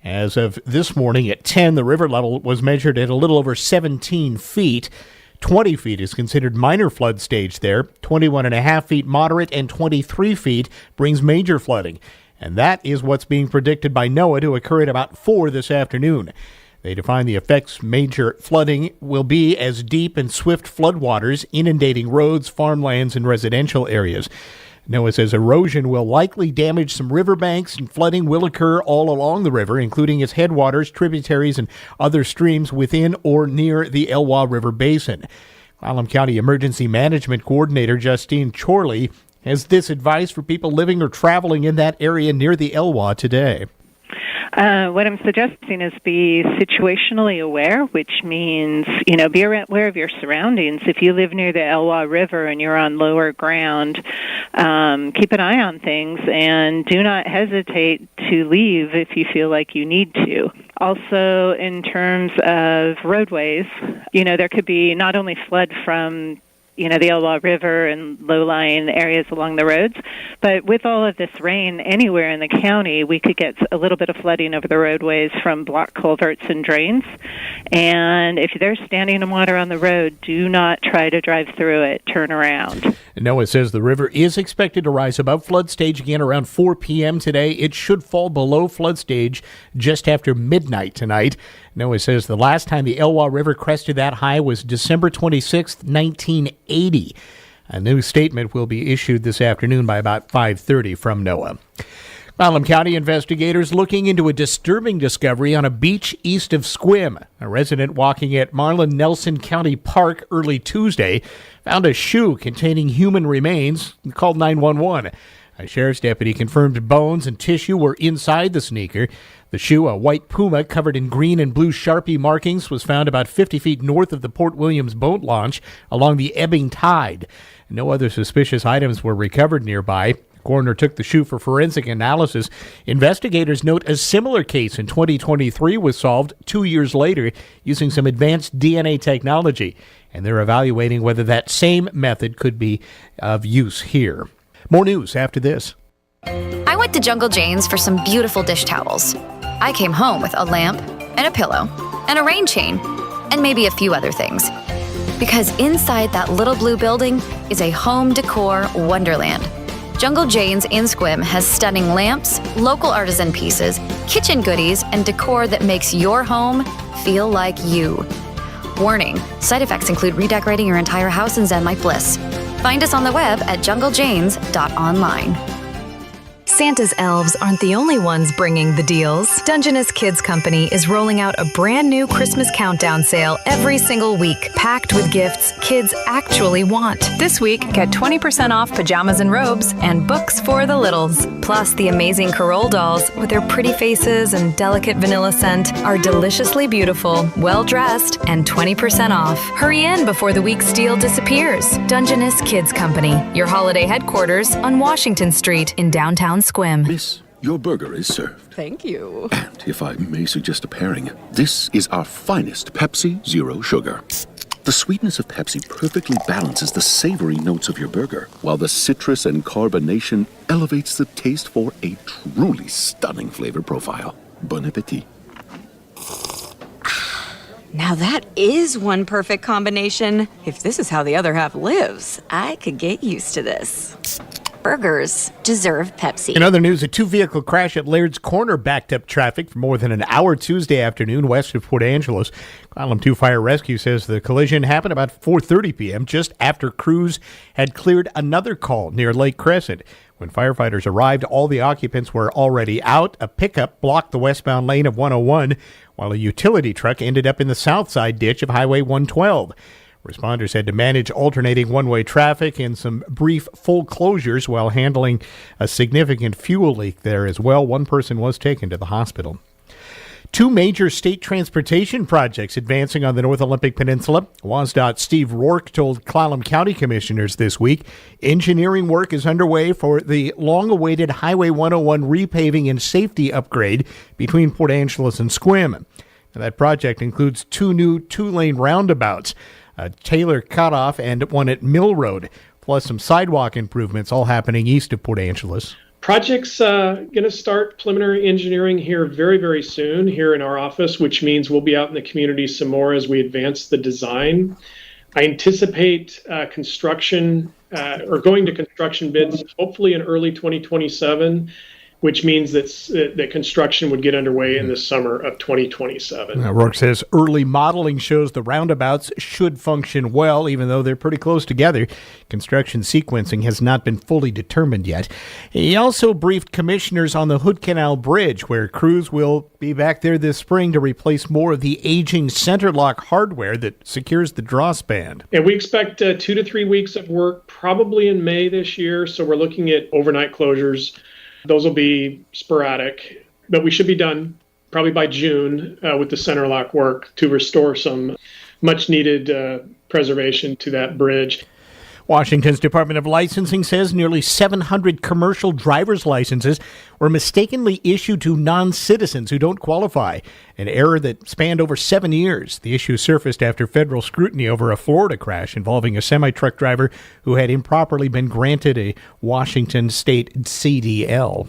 As of this morning at 10, the river level was measured at a little over 17 feet. 20 feet is considered minor flood stage there. 21.5 feet moderate and 23 feet brings major flooding. And that is what's being predicted by NOAA to occur at about 4 this afternoon. They define the effects major flooding will be as deep and swift floodwaters inundating roads, farmlands, and residential areas. NOAA says erosion will likely damage some riverbanks and flooding will occur all along the river, including its headwaters, tributaries, and other streams within or near the Elwha River Basin. Clallam County Emergency Management Coordinator Justine Chorley has this advice for people living or traveling in that area near the Elwha today. What I'm suggesting is be situationally aware, which means, be aware of your surroundings. If you live near the Elwha River and you're on lower ground, keep an eye on things and do not hesitate to leave if you feel like you need to. Also, in terms of roadways, there could be not only flood from the Elwha River and low-lying areas along the roads. But with all of this rain anywhere in the county, we could get a little bit of flooding over the roadways from block culverts and drains. And if there's standing water on the road, do not try to drive through it. Turn around. NOAA says the river is expected to rise above flood stage again around 4 p.m. today. It should fall below flood stage just after midnight tonight. NOAA says the last time the Elwha River crested that high was December 26, 1980. A new statement will be issued this afternoon by about 5:30 from NOAA. Clallam County investigators looking into a disturbing discovery on a beach east of Sequim. A resident walking at Marlin Nelson County Park early Tuesday found a shoe containing human remains and called 911. A sheriff's deputy confirmed bones and tissue were inside the sneaker. The shoe, a white Puma covered in green and blue Sharpie markings, was found about 50 feet north of the Port Williams boat launch along the ebbing tide. No other suspicious items were recovered nearby. The coroner took the shoe for forensic analysis. Investigators note a similar case in 2023 was solved 2 years later using some advanced DNA technology, and they're evaluating whether that same method could be of use here. More news after this. I went to Jungle Jane's for some beautiful dish towels. I came home with a lamp and a pillow and a rain chain and maybe a few other things. Because inside that little blue building is a home decor wonderland. Jungle Jane's in Sequim has stunning lamps, local artisan pieces, kitchen goodies, and decor that makes your home feel like you. Warning, side effects include redecorating your entire house and Zen like bliss. Find us on the web at junglejanes.online. Santa's elves aren't the only ones bringing the deals. Dungeness Kids Company is rolling out a brand new Christmas countdown sale every single week, packed with gifts kids actually want. This week, get 20% off pajamas and robes and books for the littles. Plus, the amazing Carole dolls, with their pretty faces and delicate vanilla scent, are deliciously beautiful, well-dressed, and 20% off. Hurry in before the week's deal disappears. Dungeness Kids Company, your holiday headquarters on Washington Street in downtown Sequim. Miss, your burger is served. Thank you. And if I may suggest a pairing, this is our finest Pepsi Zero Sugar. The sweetness of Pepsi perfectly balances the savory notes of your burger, while the citrus and carbonation elevates the taste for a truly stunning flavor profile. Bon appetit. Now that is one perfect combination. If this is how the other half lives, I could get used to this. Burgers deserve Pepsi. In other news, a two-vehicle crash at Laird's Corner backed up traffic for more than an hour Tuesday afternoon west of Port Angeles. Column 2 Fire Rescue says the collision happened about 4:30 p.m., just after crews had cleared another call near Lake Crescent. When firefighters arrived, all the occupants were already out. A pickup blocked the westbound lane of 101, while a utility truck ended up in the south side ditch of Highway 112. Responders had to manage alternating one-way traffic and some brief full closures while handling a significant fuel leak there as well. One person was taken to the hospital. Two major state transportation projects advancing on the North Olympic Peninsula. WSDOT Steve Rourke told Clallam County commissioners this week engineering work is underway for the long-awaited Highway 101 repaving and safety upgrade between Port Angeles and Sequim. Now, that project includes two new two-lane roundabouts, a Taylor cutoff and one at Mill Road, plus some sidewalk improvements all happening east of Port Angeles. Project's going to start preliminary engineering here very, very soon here in our office, which means we'll be out in the community some more as we advance the design. I anticipate construction or going to construction bids hopefully in early 2027, which means that construction would get underway in the summer of 2027. Rourke says early modeling shows the roundabouts should function well, even though they're pretty close together. Construction sequencing has not been fully determined yet. He also briefed commissioners on the Hood Canal Bridge, where crews will be back there this spring to replace more of the aging center lock hardware that secures the draw span. And we expect 2 to 3 weeks of work probably in May this year, so we're looking at overnight closures. Those will be sporadic, but we should be done probably by June with the center lock work to restore some much needed preservation to that bridge. Washington's Department of Licensing says nearly 700 commercial driver's licenses were mistakenly issued to non-citizens who don't qualify, an error that spanned over 7 years. The issue surfaced after federal scrutiny over a Florida crash involving a semi-truck driver who had improperly been granted a Washington state CDL.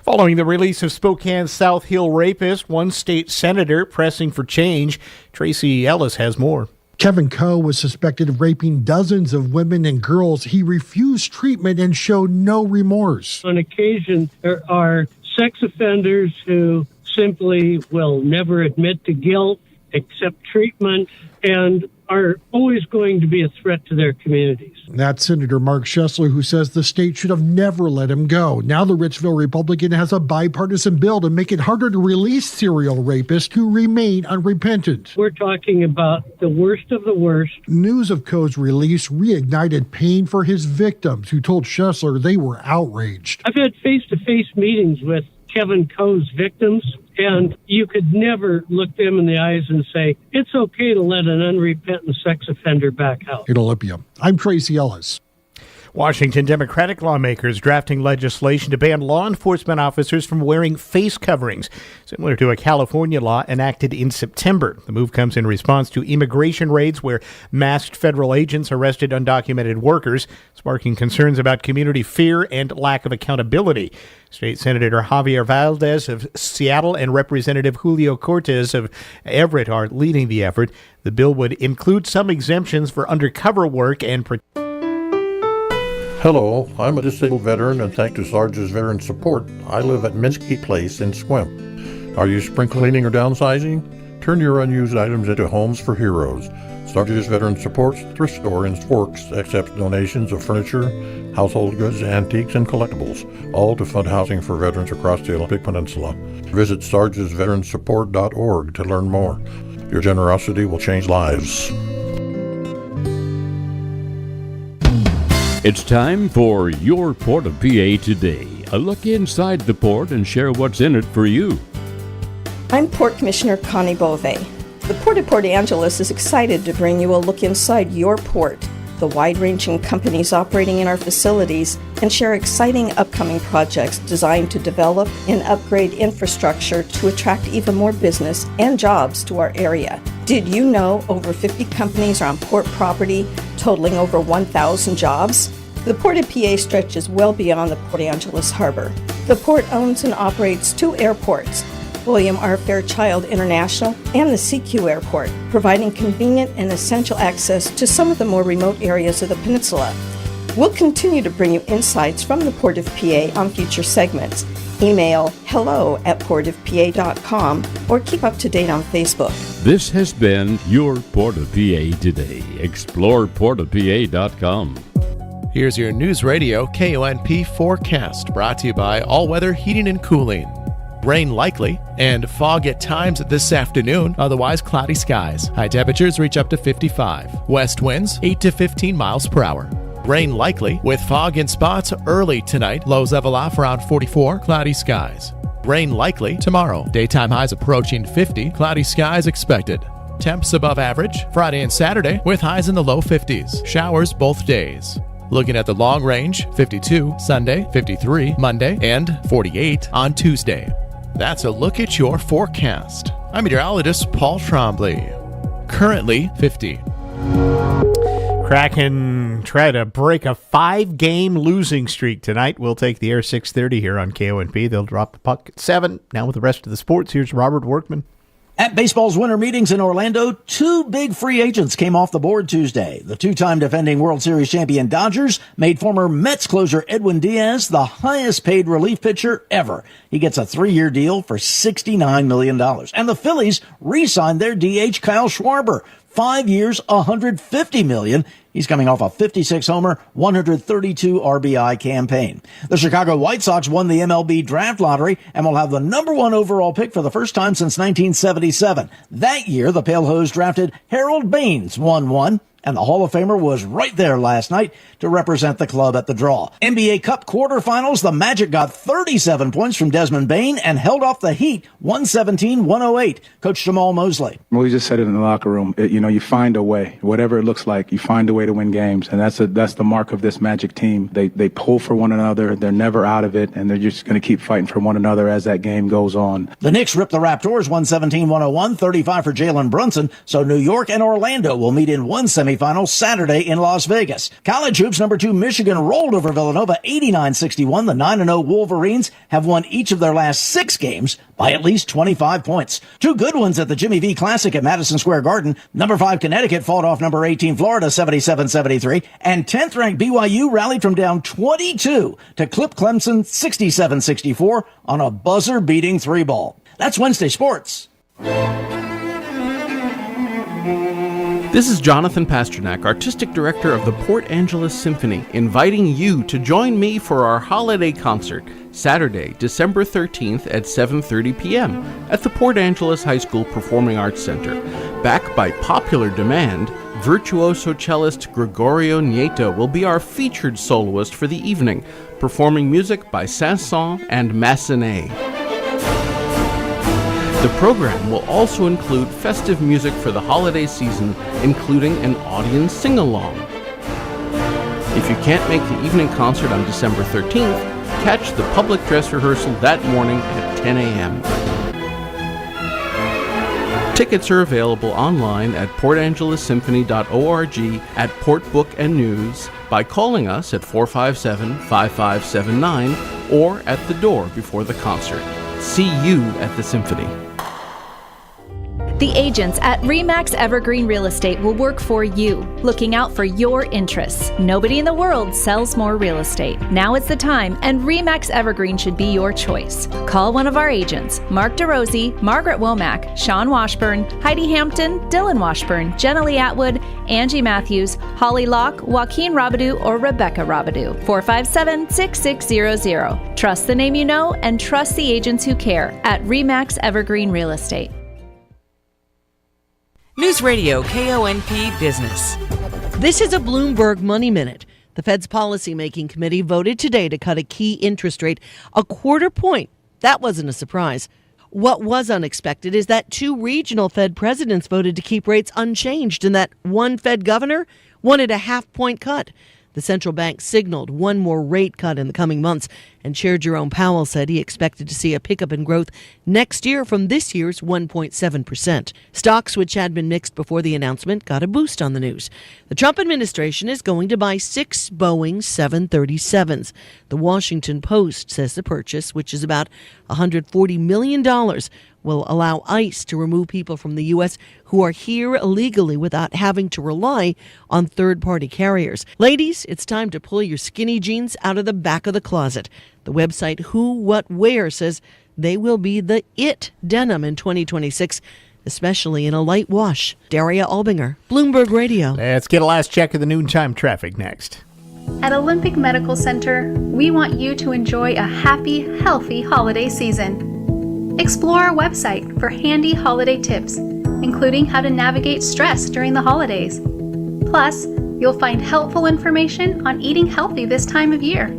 Following the release of Spokane's South Hill rapist, one state senator pressing for change. Tracy Ellis has more. Kevin Coe was suspected of raping dozens of women and girls. He refused treatment and showed no remorse. On occasion, there are sex offenders who simply will never admit to guilt, accept treatment, and are always going to be a threat to their communities. That's Senator Mark Schessler, who says the state should have never let him go. Now the Richville Republican has a bipartisan bill to make it harder to release serial rapists who remain unrepentant. We're talking about the worst of the worst. News of Coe's release reignited pain for his victims, who told Schessler they were outraged. I've had face-to-face meetings with Kevin Coe's victims, and you could never look them in the eyes and say, it's okay to let an unrepentant sex offender back out. In Olympia, I'm Tracy Ellis. Washington Democratic lawmakers drafting legislation to ban law enforcement officers from wearing face coverings, similar to a California law enacted in September. The move comes in response to immigration raids where masked federal agents arrested undocumented workers, sparking concerns about community fear and lack of accountability. State Senator Javier Valdez of Seattle and Representative Julio Cortez of Everett are leading the effort. The bill would include some exemptions for undercover work and Hello, I'm a disabled veteran, and thanks to Sarge's Veteran Support, I live at Minsky Place in Sequim. Are you spring cleaning or downsizing? Turn your unused items into homes for heroes. Sarge's Veteran Support's thrift store in Forks accepts donations of furniture, household goods, antiques, and collectibles, all to fund housing for veterans across the Olympic Peninsula. Visit sargesveteransupport.org to learn more. Your generosity will change lives. It's time for Your Port of PA Today. A look inside the port and share what's in it for you. I'm Port Commissioner Connie Bove. The Port of Port Angeles is excited to bring you a look inside your port, the wide-ranging companies operating in our facilities, and share exciting upcoming projects designed to develop and upgrade infrastructure to attract even more business and jobs to our area. Did you know over 50 companies are on port property, totaling over 1,000 jobs? The Port of PA stretches well beyond the Port Angeles Harbor. The port owns and operates 2 airports, William R. Fairchild International and the CQ Airport, providing convenient and essential access to some of the more remote areas of the peninsula. We'll continue to bring you insights from the Port of PA on future segments. Email hello@portofpa.com or keep up to date on Facebook. This has been Your Port of PA Today. Explore portofpa.com. Here's your News Radio KONP forecast, brought to you by All Weather Heating and Cooling. Rain likely and fog at times this afternoon, otherwise cloudy skies. High temperatures reach up to 55. West winds 8 to 15 miles per hour. Rain likely with fog in spots early tonight. Lows level off around 44. Cloudy skies. Rain likely tomorrow. Daytime highs approaching 50. Cloudy skies expected. Temps above average Friday and Saturday with highs in the low 50s. Showers both days. Looking at the long range, 52 Sunday, 53 Monday, and 48 on Tuesday. That's a look at your forecast. I'm meteorologist Paul Trombley. Currently 50. Kraken try to break a 5-game losing streak tonight. We'll take the air 6:30 here on KONP. They'll drop the puck at 7. Now with the rest of the sports, here's Robert Workman. At baseball's winter meetings in Orlando, 2 big free agents came off the board Tuesday. The 2-time defending World Series champion Dodgers made former Mets closer Edwin Diaz the highest paid relief pitcher ever. He gets a 3-year deal for $69 million. And the Phillies re-signed their DH Kyle Schwarber. 5 years, $150 million. He's coming off a 56-homer, 132 RBI campaign. The Chicago White Sox won the MLB draft lottery and will have the number 1 overall pick for the first time since 1977. That year, the Pale Hose drafted Harold Baines 1-1. And the Hall of Famer was right there last night to represent the club at the draw. NBA Cup quarterfinals, the Magic got 37 points from Desmond Bane and held off the Heat 117-108. Coach Jamal Mosley. We just said it in the locker room. You find a way. Whatever it looks like, you find a way to win games. And that's the mark of this Magic team. They pull for one another. They're never out of it. And they're just going to keep fighting for one another as that game goes on. The Knicks ripped the Raptors 117-101, 35 for Jalen Brunson. So New York and Orlando will meet in one semifinal Saturday in Las Vegas. College hoops number 2 Michigan rolled over Villanova 89-61. The 9-0 Wolverines have won each of their last 6 games by at least 25 points. 2 good ones at the Jimmy V Classic at Madison Square Garden. Number 5 Connecticut fought off number 18 Florida 77-73. And 10th ranked BYU rallied from down 22 to clip Clemson 67-64 on a buzzer beating 3-ball. That's Wednesday Sports. This is Jonathan Pasternak, Artistic Director of the Port Angeles Symphony, inviting you to join me for our holiday concert, Saturday, December 13th at 7:30 p.m. at the Port Angeles High School Performing Arts Center. Backed by popular demand, virtuoso cellist Gregorio Nieto will be our featured soloist for the evening, performing music by Saint-Saëns and Massenet. The program will also include festive music for the holiday season, including an audience sing-along. If you can't make the evening concert on December 13th, catch the public dress rehearsal that morning at 10 a.m. Tickets are available online at portangelessymphony.org, at Port Book and News, by calling us at 457-5579, or at the door before the concert. See you at the Symphony. The agents at RE/MAX Evergreen Real Estate will work for you, looking out for your interests. Nobody in the world sells more real estate. Now is the time, and RE/MAX Evergreen should be your choice. Call one of our agents, Mark DeRosie, Margaret Womack, Sean Washburn, Heidi Hampton, Dylan Washburn, Jenna Lee Atwood, Angie Matthews, Holly Locke, Joaquin Robidoux, or Rebecca Robidoux. 457-6600. Trust the name you know and trust the agents who care at RE/MAX Evergreen Real Estate. Newsradio KONP Business. This is a Bloomberg Money Minute. The Fed's policymaking committee voted today to cut a key interest rate a 1/4 point. That wasn't a surprise. What was unexpected is that 2 regional Fed presidents voted to keep rates unchanged and that one Fed governor wanted a 1/2 point cut. The central bank signaled one more rate cut in the coming months, and Chair Jerome Powell said he expected to see a pickup in growth next year from this year's 1.7%. Stocks, which had been mixed before the announcement, got a boost on the news. The Trump administration is going to buy 6 Boeing 737s. The Washington Post says the purchase, which is about $140 million, will allow ICE to remove people from the U.S. who are here illegally without having to rely on third-party carriers. Ladies, it's time to pull your skinny jeans out of the back of the closet. The website Who What Wear says they will be the it denim in 2026, especially in a light wash. Daria Albinger, Bloomberg Radio. Let's get a last check of the noontime traffic next. At Olympic Medical Center, we want you to enjoy a happy, healthy holiday season. Explore our website for handy holiday tips, including how to navigate stress during the holidays. Plus, you'll find helpful information on eating healthy this time of year.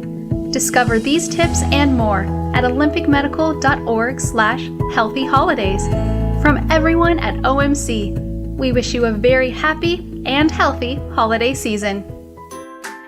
Discover these tips and more at olympicmedical.org/healthyholidays. From everyone at OMC, we wish you a very happy and healthy holiday season.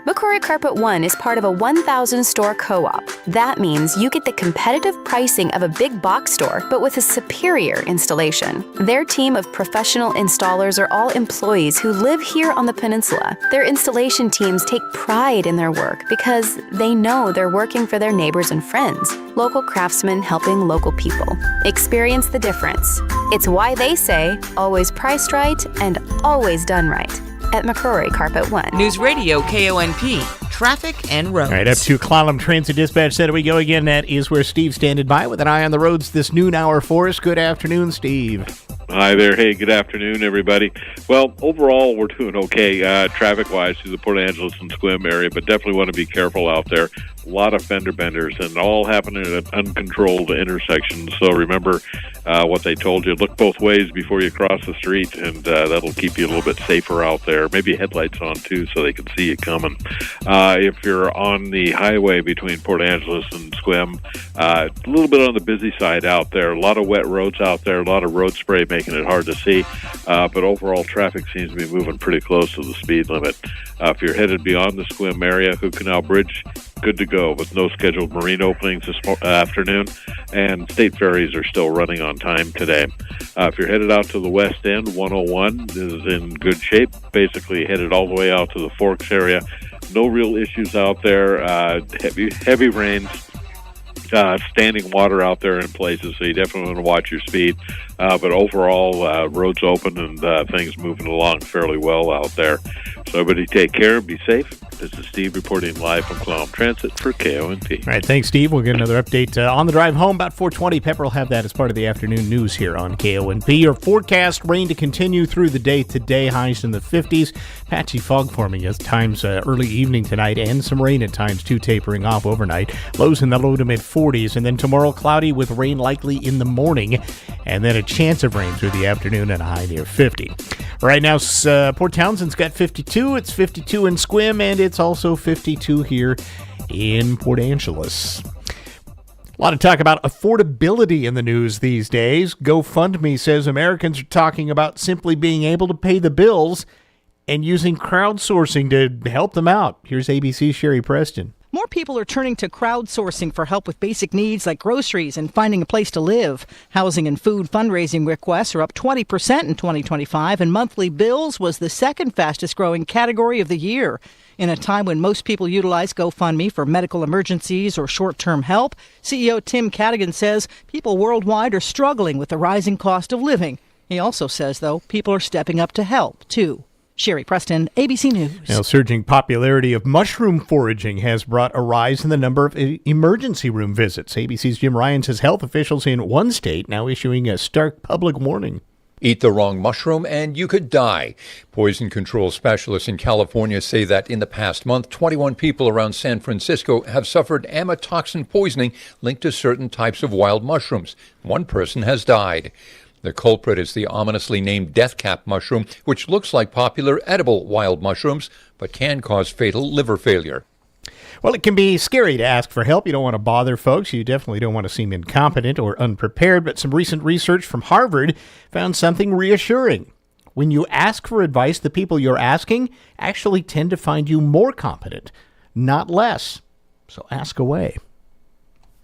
McCrory Carpet One is part of a 1,000-store co-op. That means you get the competitive pricing of a big box store, but with a superior installation. Their team of professional installers are all employees who live here on the peninsula. Their installation teams take pride in their work because they know they're working for their neighbors and friends, local craftsmen helping local people. Experience the difference. It's why they say, always priced right and always done right. At McCrory Carpet One. Newsradio KONP. Traffic and roads. All right, up to Clallam Transit Dispatch Center we go again. That is where Steve's standing by with an eye on the roads this noon hour for us. Good afternoon, Steve. Hi there. Hey, good afternoon, everybody. Well, overall, we're doing okay traffic-wise through the Port Angeles and Sequim area, but definitely want to be careful out there. A lot of fender benders, and all happening at uncontrolled intersections. So remember what they told you. Look both ways before you cross the street, and that'll keep you a little bit safer out there. Maybe headlights on, too, so they can see you coming. If you're on the highway between Port Angeles and Sequim, a little bit on the busy side out there. A lot of wet roads out there, a lot of road spray making it hard to see. But overall, traffic seems to be moving pretty close to the speed limit. If you're headed beyond the Sequim area, Hood Canal Bridge, good to go with no scheduled marine openings this afternoon, and state ferries are still running on time today. If you're headed out to the west end, 101 is in good shape, basically headed all the way out to the Forks area. No real issues out there. Heavy rains, standing water out there in places, so you definitely want to watch your speed. But overall, roads open and things moving along fairly well out there. So everybody take care and be safe. This is Steve reporting live from Clallam Transit for KONP. All right, thanks, Steve. We'll get another update on the drive home about 4:20. Pepper will have that as part of the afternoon news here on KONP. Your forecast, rain to continue through the day today, highs in the 50s. Patchy fog forming at times early evening tonight, and some rain at times, too, tapering off overnight. Lows in the low to mid-40s, and then tomorrow cloudy with rain likely in the morning, and then a chance of rain through the afternoon and a high near 50. Right now, Port Townsend's got 52. It's 52 in Sequim, and it's also 52 here in Port Angeles. A lot of talk about affordability in the news these days. GoFundMe says Americans are talking about simply being able to pay the bills and using crowdsourcing to help them out. Here's ABC's Sherry Preston. More people are turning to crowdsourcing for help with basic needs like groceries and finding a place to live. Housing and food fundraising requests are up 20% in 2025, and monthly bills was the second fastest growing category of the year. In a time when most people utilize GoFundMe for medical emergencies or short-term help, CEO Tim Cadigan says people worldwide are struggling with the rising cost of living. He also says, though, people are stepping up to help, too. Sherry Preston, ABC News. Now, surging popularity of mushroom foraging has brought a rise in the number of emergency room visits. ABC's Jim Ryan says health officials in one state now issuing a stark public warning. Eat the wrong mushroom and you could die. Poison control specialists in California say that in the past month, 21 people around San Francisco have suffered amatoxin poisoning linked to certain types of wild mushrooms. One person has died. The culprit is the ominously named death cap mushroom, which looks like popular edible wild mushrooms, but can cause fatal liver failure. Well, it can be scary to ask for help. You don't want to bother folks. You definitely don't want to seem incompetent or unprepared. But some recent research from Harvard found something reassuring. When you ask for advice, the people you're asking actually tend to find you more competent, not less. So ask away.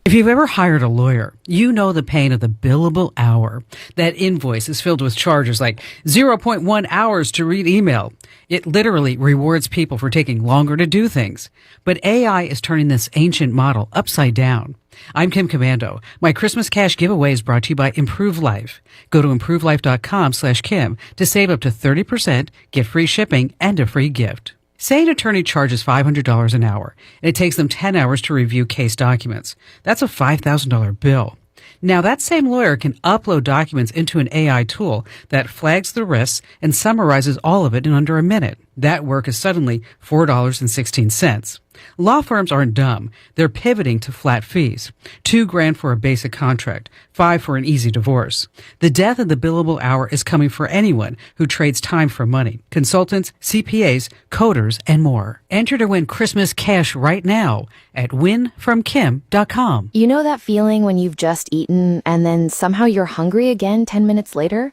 If you've ever hired a lawyer, you know the pain of the billable hour. That invoice is filled with charges like 0.1 hours to read email. It literally rewards people for taking longer to do things. But AI is turning this ancient model upside down. I'm Kim Commando. My Christmas cash giveaway is brought to you by Improve Life. Go to improvelife.com/Kim to save up to 30%, get free shipping, and a free gift. Say an attorney charges $500 an hour, and it takes them 10 hours to review case documents. That's a $5,000 bill. Now, that same lawyer can upload documents into an AI tool that flags the risks and summarizes all of it in under a minute. That work is suddenly $4.16. Law firms aren't dumb. They're pivoting to flat fees. $2,000 for a basic contract, $5,000 for an easy divorce. The death of the billable hour is coming for anyone who trades time for money. Consultants, CPAs, coders, and more. Enter to win Christmas cash right now at winfromkim.com. You know that feeling when you've just eaten and then somehow you're hungry again 10 minutes later?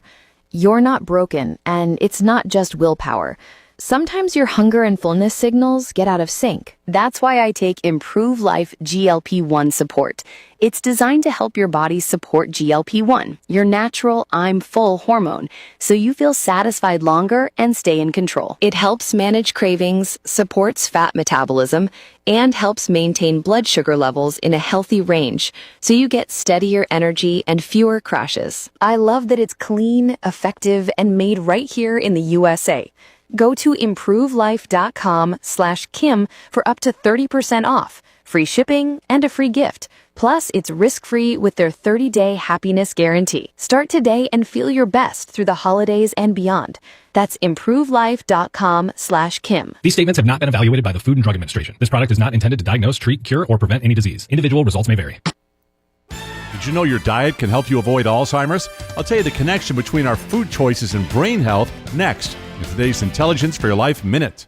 You're not broken, and it's not just willpower. Sometimes your hunger and fullness signals get out of sync. That's why I take Improve Life GLP-1 support. It's designed to help your body support GLP-1, your natural I'm full hormone, so you feel satisfied longer and stay in control. It helps manage cravings, supports fat metabolism, and helps maintain blood sugar levels in a healthy range, so you get steadier energy and fewer crashes. I love that it's clean, effective, and made right here in the USA. Go to improvelife.com/Kim for up to 30% off, free shipping, and a free gift. Plus, it's risk-free with their 30-day happiness guarantee. Start today and feel your best through the holidays and beyond. That's improvelife.com/Kim. These statements have not been evaluated by the Food and Drug Administration. This product is not intended to diagnose, treat, cure, or prevent any disease. Individual results may vary. Did you know your diet can help you avoid Alzheimer's? I'll tell you the connection between our food choices and brain health next in today's Intelligence for Your Life Minute.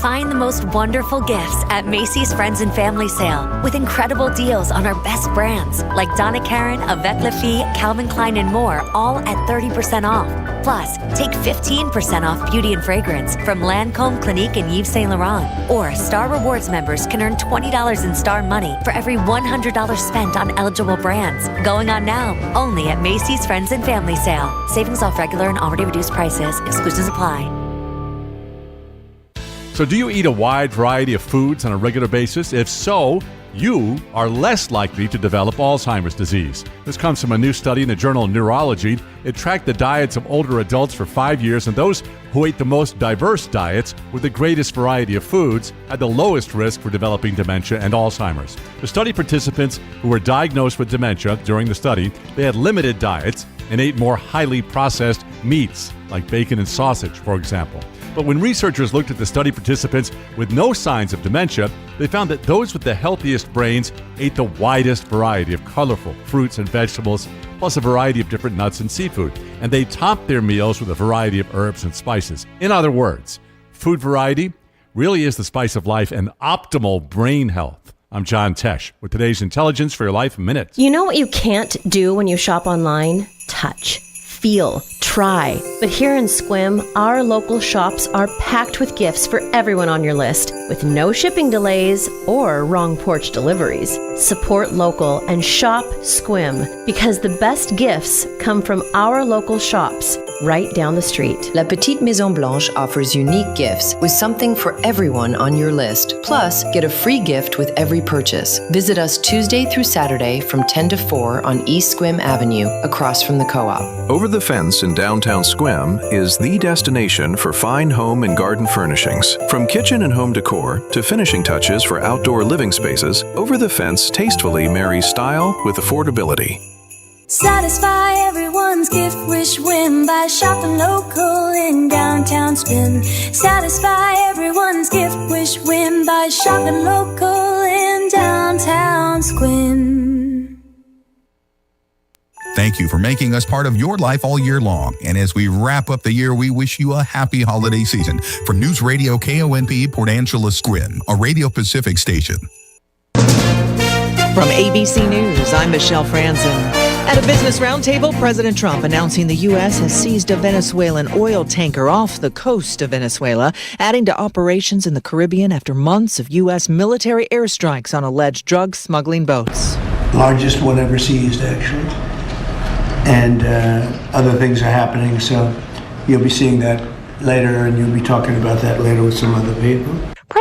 Find the most wonderful gifts at Macy's Friends and Family Sale with incredible deals on our best brands like Donna Karan, Avec Les Filles, Calvin Klein, and more, all at 30% off. Plus, take 15% off beauty and fragrance from Lancôme, Clinique, and Yves Saint Laurent. Or Star Rewards members can earn $20 in Star money for every $100 spent on eligible brands. Going on now, only at Macy's Friends and Family Sale. Savings off regular and already reduced prices. Exclusions apply. So do you eat a wide variety of foods on a regular basis? If so, you are less likely to develop Alzheimer's disease. This comes from a new study in the journal Neurology. It tracked the diets of older adults for 5 years, and those who ate the most diverse diets with the greatest variety of foods had the lowest risk for developing dementia and Alzheimer's. The study participants who were diagnosed with dementia during the study, they had limited diets and ate more highly processed meats, like bacon and sausage, for example. But when researchers looked at the study participants with no signs of dementia, they found that those with the healthiest brains ate the widest variety of colorful fruits and vegetables, plus a variety of different nuts and seafood. And they topped their meals with a variety of herbs and spices. In other words, food variety really is the spice of life and optimal brain health. I'm John Tesh with today's Intelligence for Your Life Minute. You know what you can't do when you shop online? Touch, feel, try. But here in Sequim, our local shops are packed with gifts for everyone on your list, with no shipping delays or wrong porch deliveries. Support local and shop Sequim, because the best gifts come from our local shops right down the street. La Petite Maison Blanche offers unique gifts with something for everyone on your list. Plus, get a free gift with every purchase. Visit us Tuesday through Saturday from 10 to 4 on East Sequim Avenue, across from the co-op. Over the Fence in downtown Sequim is the destination for fine home and garden furnishings. From kitchen and home decor to finishing touches for outdoor living spaces, Over the Fence tastefully marries style with affordability. Satisfy everyone's gift wish win by shopping local in downtown Spin. Satisfy everyone's gift wish win by shopping local in downtown Squim. Thank you for making us part of your life all year long. And as we wrap up the year, we wish you a happy holiday season. For Newsradio KONP Port Angeles Squim, a Radio Pacific station. From ABC News, I'm Michelle Franzen. At a business roundtable, President Trump announcing the U.S. has seized a Venezuelan oil tanker off the coast of Venezuela, adding to operations in the Caribbean after months of U.S. military airstrikes on alleged drug smuggling boats. Largest one ever seized, actually. And other things are happening, so you'll be seeing that later, and you'll be talking about that later with some other people.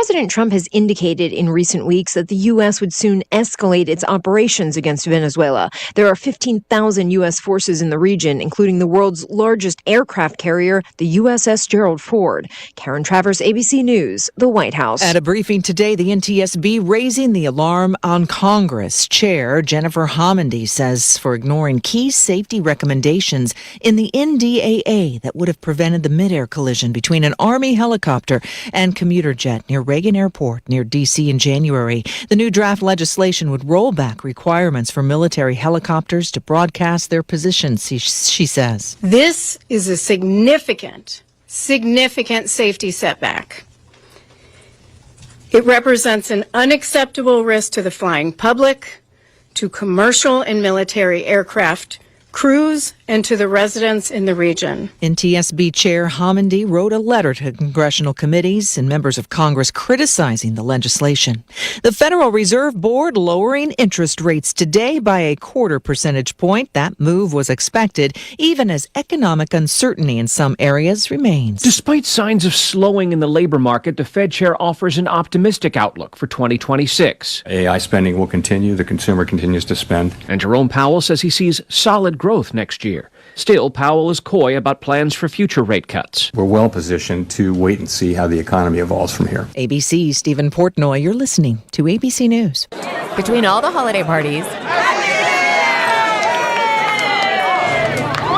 President Trump has indicated in recent weeks that the U.S. would soon escalate its operations against Venezuela. There are 15,000 U.S. forces in the region, including the world's largest aircraft carrier, the USS Gerald Ford. Karen Travers, ABC News, the White House. At a briefing today, the NTSB raising the alarm on Congress. Chair Jennifer Homendy says for ignoring key safety recommendations in the NDAA that would have prevented the midair collision between an Army helicopter and commuter jet near Reagan Airport near D.C. in January. The new draft legislation would roll back requirements for military helicopters to broadcast their positions, she says. This is a significant safety setback. It represents an unacceptable risk to the flying public, to commercial and military aircraft crews, and to the residents in the region. NTSB Chair Homendy wrote a letter to congressional committees and members of Congress criticizing the legislation. The Federal Reserve Board lowering interest rates today by a 0.25 percentage point. That move was expected, even as economic uncertainty in some areas remains. Despite signs of slowing in the labor market, the Fed chair offers an optimistic outlook for 2026. AI spending will continue. The consumer continues to spend. And Jerome Powell says he sees solid growth next year. Still, Powell is coy about plans for future rate cuts. We're well positioned to wait and see how the economy evolves from here. ABC's Stephen Portnoy, you're listening to ABC News. Between all the holiday parties,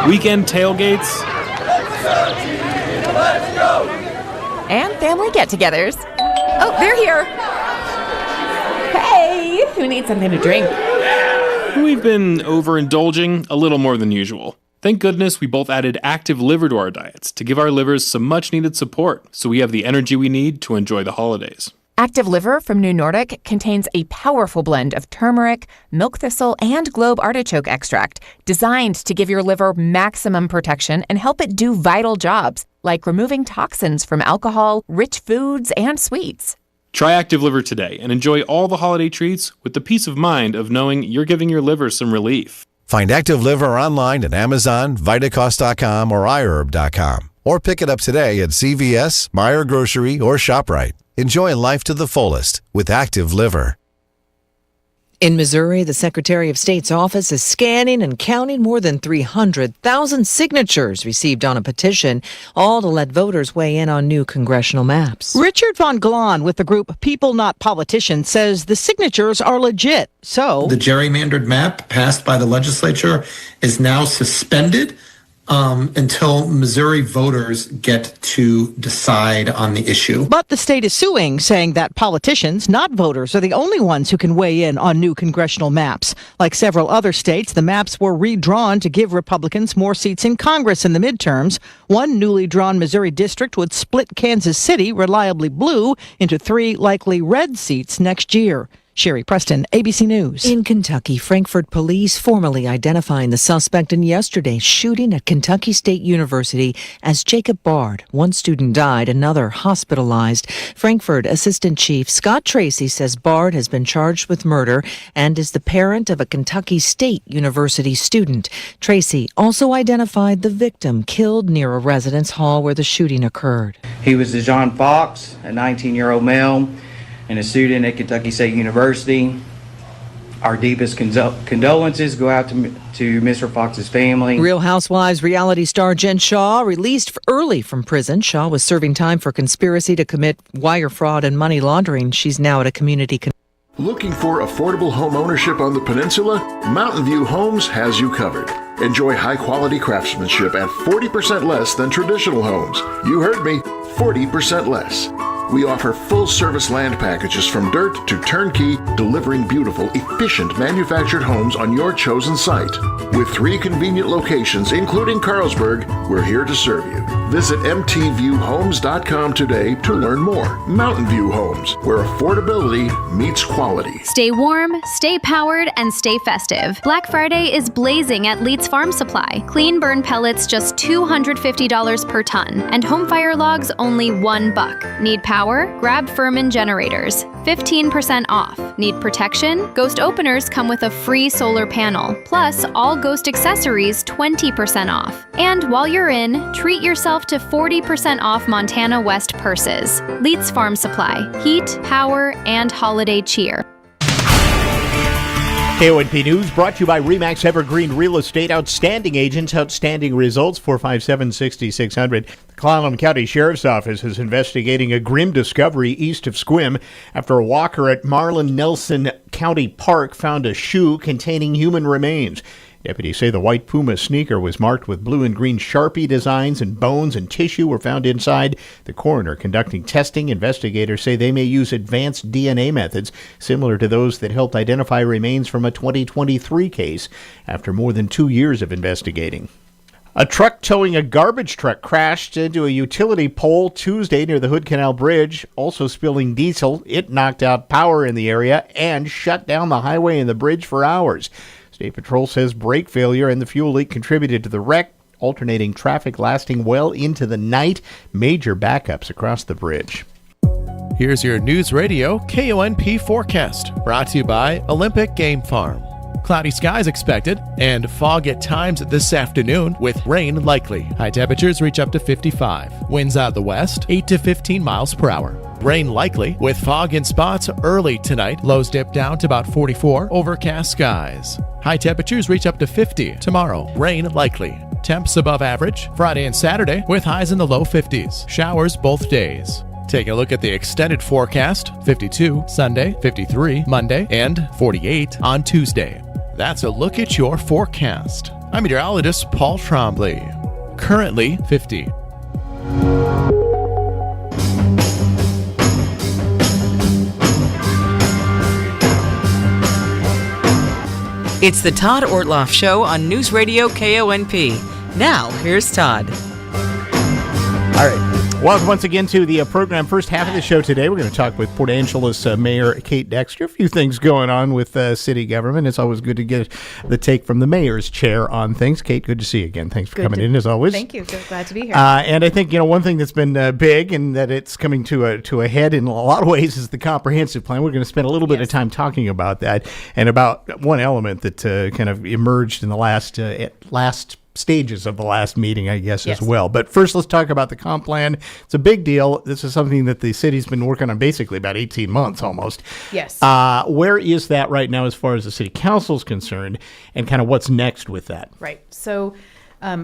weekend tailgates, and family get-togethers. Oh, they're here. Hey, who needs something to drink? We've been overindulging a little more than usual. Thank goodness we both added active liver to our diets to give our livers some much-needed support so we have the energy we need to enjoy the holidays. Active Liver from New Nordic contains a powerful blend of turmeric, milk thistle, and globe artichoke extract designed to give your liver maximum protection and help it do vital jobs like removing toxins from alcohol, rich foods, and sweets. Try Active Liver today and enjoy all the holiday treats with the peace of mind of knowing you're giving your liver some relief. Find Active Liver online at Amazon, Vitacost.com, or iHerb.com. Or pick it up today at CVS, Meijer Grocery, or ShopRite. Enjoy life to the fullest with Active Liver. In Missouri, the Secretary of State's office is scanning and counting more than 300,000 signatures received on a petition, all to let voters weigh in on new congressional maps. Richard von Glahn with the group People Not Politicians says the signatures are legit. So the gerrymandered map passed by the legislature is now suspended until Missouri voters get to decide on the issue. But the state is suing, saying that politicians, not voters, are the only ones who can weigh in on new congressional maps. Like several other states, the maps were redrawn to give Republicans more seats in Congress in the midterms. One newly drawn Missouri district would split Kansas City, reliably blue, into 3 likely red seats next year. Sherry Preston, ABC News. In Kentucky, Frankfort police formally identifying the suspect in yesterday's shooting at Kentucky State University as Jacob Bard. One student died, another hospitalized. Frankfort Assistant Chief Scott Tracy says Bard has been charged with murder and is the parent of a Kentucky State University student. Tracy also identified the victim killed near a residence hall where the shooting occurred. He was Dejon Fox, a 19-year-old male, and a student at Kentucky State University. Our deepest condolences go out to Mr. Fox's family. Real Housewives reality star Jen Shaw released early from prison. Shaw was serving time for conspiracy to commit wire fraud and money laundering. She's now at a community. Looking for affordable home ownership on the peninsula? Mountain View Homes has you covered. Enjoy high-quality craftsmanship at 40% less than traditional homes. You heard me, 40% less. We offer full-service land packages from dirt to turnkey, delivering beautiful, efficient manufactured homes on your chosen site. With 3 convenient locations, including Carlsberg, we're here to serve you. Visit mtviewhomes.com today to learn more. Mountain View Homes, where affordability meets quality. Stay warm, stay powered, and stay festive. Black Friday is blazing at Leeds Farm Supply. Clean burn pellets just $250 per ton, and home fire logs only $1. Need power power? Grab Furman generators, 15% off. Need protection? Ghost openers come with a free solar panel, plus all Ghost accessories 20% off. And while you're in, treat yourself to 40% off Montana West purses. Leeds Farm Supply, heat, power, and holiday cheer. KONP News brought to you by RE/MAX Evergreen Real Estate. Outstanding agents, outstanding results. 457-6600. The Clallam County Sheriff's Office is investigating a grim discovery east of Sequim after a walker at Marlin Nelson County Park found a shoe containing human remains. Deputies say the white Puma sneaker was marked with blue and green Sharpie designs, and bones and tissue were found inside. The coroner conducting testing. Investigators say they may use advanced DNA methods similar to those that helped identify remains from a 2023 case after more than 2 years of investigating. A truck towing a garbage truck crashed into a utility pole Tuesday near the Hood Canal Bridge, also spilling diesel. It knocked out power in the area and shut down the highway and the bridge for hours. State Patrol says brake failure and the fuel leak contributed to the wreck, alternating traffic lasting well into the night. Major backups across the bridge. Here's your News Radio KONP forecast, brought to you by Olympic Game Farm. Cloudy skies expected and fog at times this afternoon with rain likely. High temperatures reach up to 55. Winds out of the west, 8 to 15 miles per hour. Rain likely with fog in spots early tonight. Lows dip down to about 44. Overcast skies. High temperatures reach up to 50 tomorrow. Rain likely. Temps above average Friday and Saturday with highs in the low 50s. Showers both days. Taking a look at the extended forecast, 52 Sunday, 53 Monday, and 48 on Tuesday. That's a look at your forecast. I'm meteorologist Paul Trombley. Currently 50. It's the Todd Ortloff Show on News Radio KONP. Now, here's Todd. All right. Welcome once again to the program. First half of the show today, we're going to talk with Port Angeles Mayor Kate Dexter. A few things going on with city government. It's always good to get the take from the mayor's chair on things. Kate, good to see you again. Thanks for coming in, as always. Thank you. So glad to be here. And I think, one thing that's been big and that it's coming to a head in a lot of ways is the comprehensive plan. We're going to spend a little bit of time talking about that and about one element that kind of emerged in the last stages of the last meeting, I guess, as well. But first, let's talk about the comp plan. It's a big deal. This is something that the city's been working on basically about 18 months almost. Yes. Where is that right now as far as the city council is concerned, and kind of what's next with that? Right. So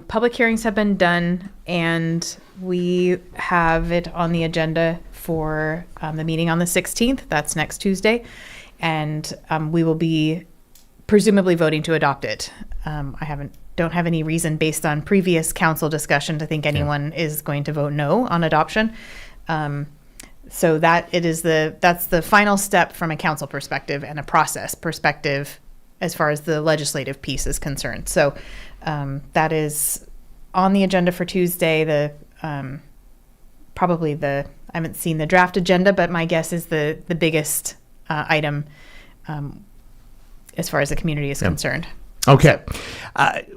public hearings have been done, and we have it on the agenda for the meeting on the 16th. That's next Tuesday. And we will be presumably voting to adopt it. I don't have any reason based on previous council discussion to think anyone is going to vote no on adoption. So that's the final step from a council perspective and a process perspective as far as the legislative piece is concerned. So that is on the agenda for Tuesday. I haven't seen the draft agenda, but my guess is the biggest item as far as the community is concerned. Okay.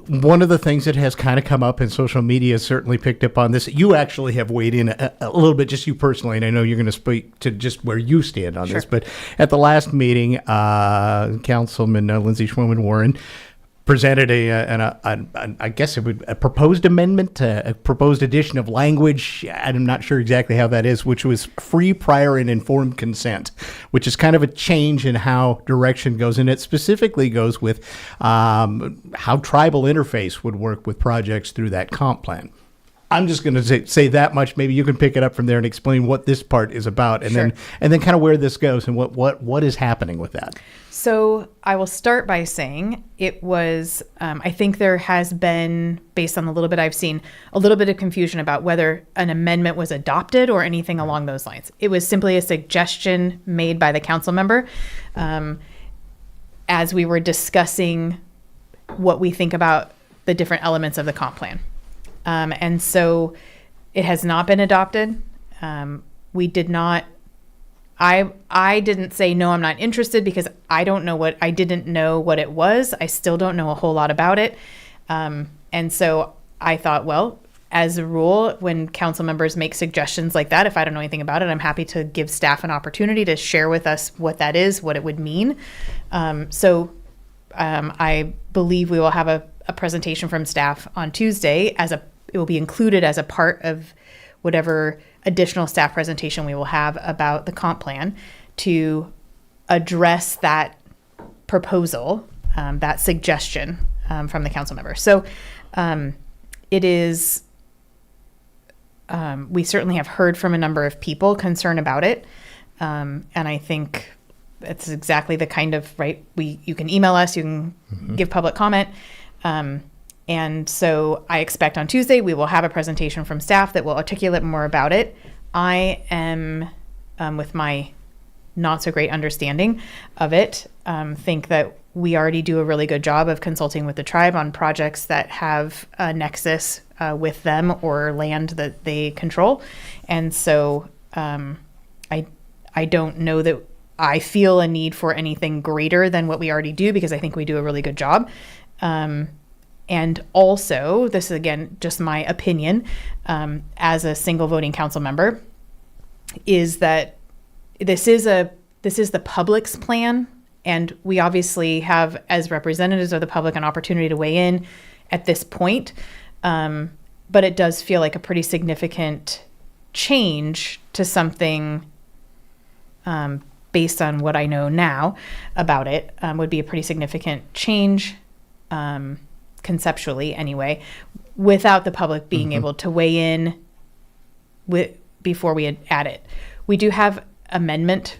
One of the things that has kind of come up in social media, certainly picked up on this. You actually have weighed in a little bit, just you personally, and I know you're going to speak to just where you stand on this. But at the last meeting, Councilman Lindsay Schwimmen-Warren presented a proposed amendment, a proposed addition of language. I'm not sure exactly how that is, which was free, prior, and informed consent, which is kind of a change in how direction goes. And it specifically goes with how tribal interface would work with projects through that comp plan. I'm just going to say that much. Maybe you can pick it up from there and explain what this part is about, and then kind of where this goes and what is happening with that. So I will start by saying it was, I think there has been, based on the little bit I've seen, a little bit of confusion about whether an amendment was adopted or anything along those lines. It was simply a suggestion made by the council member as we were discussing what we think about the different elements of the comp plan. And so it has not been adopted. We did not, I didn't say, no, I'm not interested, because I didn't know what it was. I still don't know a whole lot about it. And so I thought, well, as a rule, when council members make suggestions like that, if I don't know anything about it, I'm happy to give staff an opportunity to share with us what that is, what it would mean. I believe we will have a presentation from staff on Tuesday it will be included as a part of whatever additional staff presentation we will have about the comp plan to address that proposal, that suggestion from the council member. So it is, we certainly have heard from a number of people concerned about it. And I think it's exactly the kind of, you can email us, you can give public comment. And so I expect on Tuesday we will have a presentation from staff that will articulate more about it. I am, with my not so great understanding of it, think that we already do a really good job of consulting with the tribe on projects that have a nexus with them or land that they control. And so I don't know that I feel a need for anything greater than what we already do, because I think we do a really good job. And also, this is again just my opinion as a single voting council member, is that this is the public's plan, and we obviously have, as representatives of the public, an opportunity to weigh in at this point. But it does feel like a pretty significant change to something, based on what I know now about it, would be a pretty significant change, conceptually anyway, without the public being able to weigh in before we add it. We do have amendment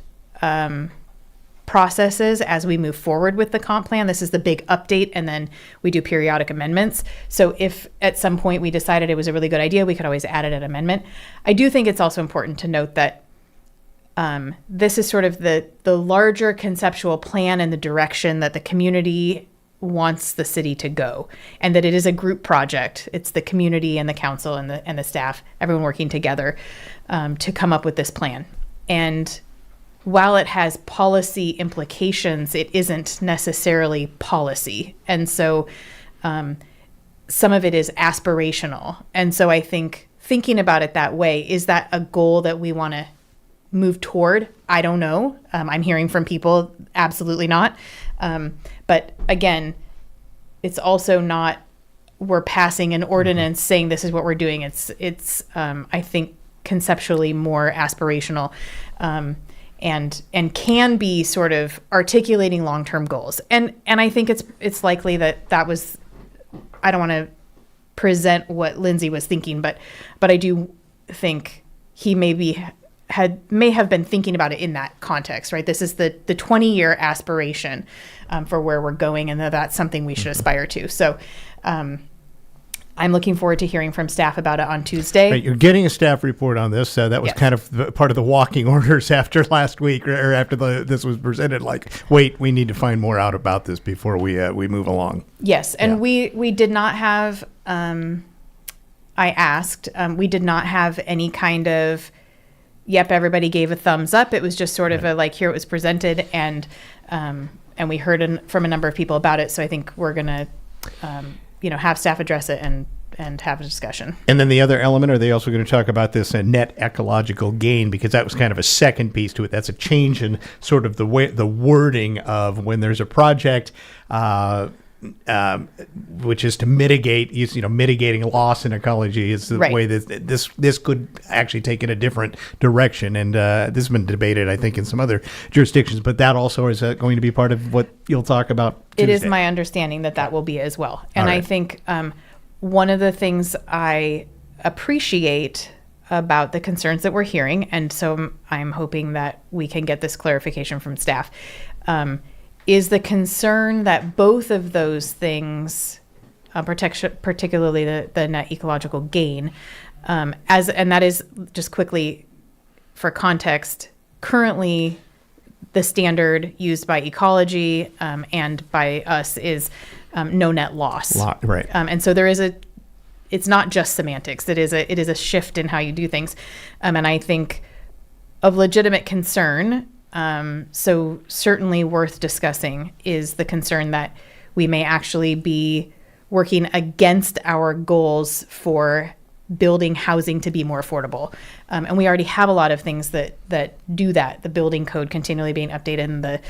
processes as we move forward with the comp plan. This is the big update, and then we do periodic amendments. So if at some point we decided it was a really good idea, we could always add it an amendment. I do think it's also important to note that this is sort of the larger conceptual plan and the direction that the community wants the city to go, and that it is a group project. It's the community and the council and the staff, everyone working together to come up with this plan. And while it has policy implications, it isn't necessarily policy. And so some of it is aspirational. And so I think thinking about it that way, is that a goal that we want to move toward? I don't know. I'm hearing from people, absolutely not. But again, it's also not, we're passing an ordinance saying this is what we're doing. It's I think conceptually more aspirational, and can be sort of articulating long-term goals. And I think it's likely that was, I don't want to present what Lindsay was thinking, but I do think he may have been thinking about it in that context, right? This is the 20-year aspiration for where we're going, and that's something we should aspire to. So I'm looking forward to hearing from staff about it on Tuesday. Right, you're getting a staff report on this. That was kind of part of the walking orders after last week, or after this was presented. Like, wait, we need to find more out about this before we move along. Yes, and we did not have. I asked. We did not have any kind of. Yep, everybody gave a thumbs up. It was just sort of a like, here it was presented, and we heard from a number of people about it. So I think we're gonna, have staff address it and have a discussion. And then the other element, are they also going to talk about this net ecological gain? Because that was kind of a second piece to it. That's a change in sort of the wording of when there's a project, which is to mitigate, mitigating loss in ecology is the way that this could actually take in a different direction. And this has been debated, I think, in some other jurisdictions. But that also is going to be part of what you'll talk about Tuesday. It is my understanding that will be as well. And I think one of the things I appreciate about the concerns that we're hearing, and so I'm hoping that we can get this clarification from staff, is the concern that both of those things, particularly the net ecological gain, and that is, just quickly for context, currently the standard used by ecology and by us is no net loss. Right. And so it's not just semantics. It is a shift in how you do things, and I think of legitimate concern. So certainly worth discussing is the concern that we may actually be working against our goals for building housing to be more affordable. And we already have a lot of things that do that, the building code continually being updated and the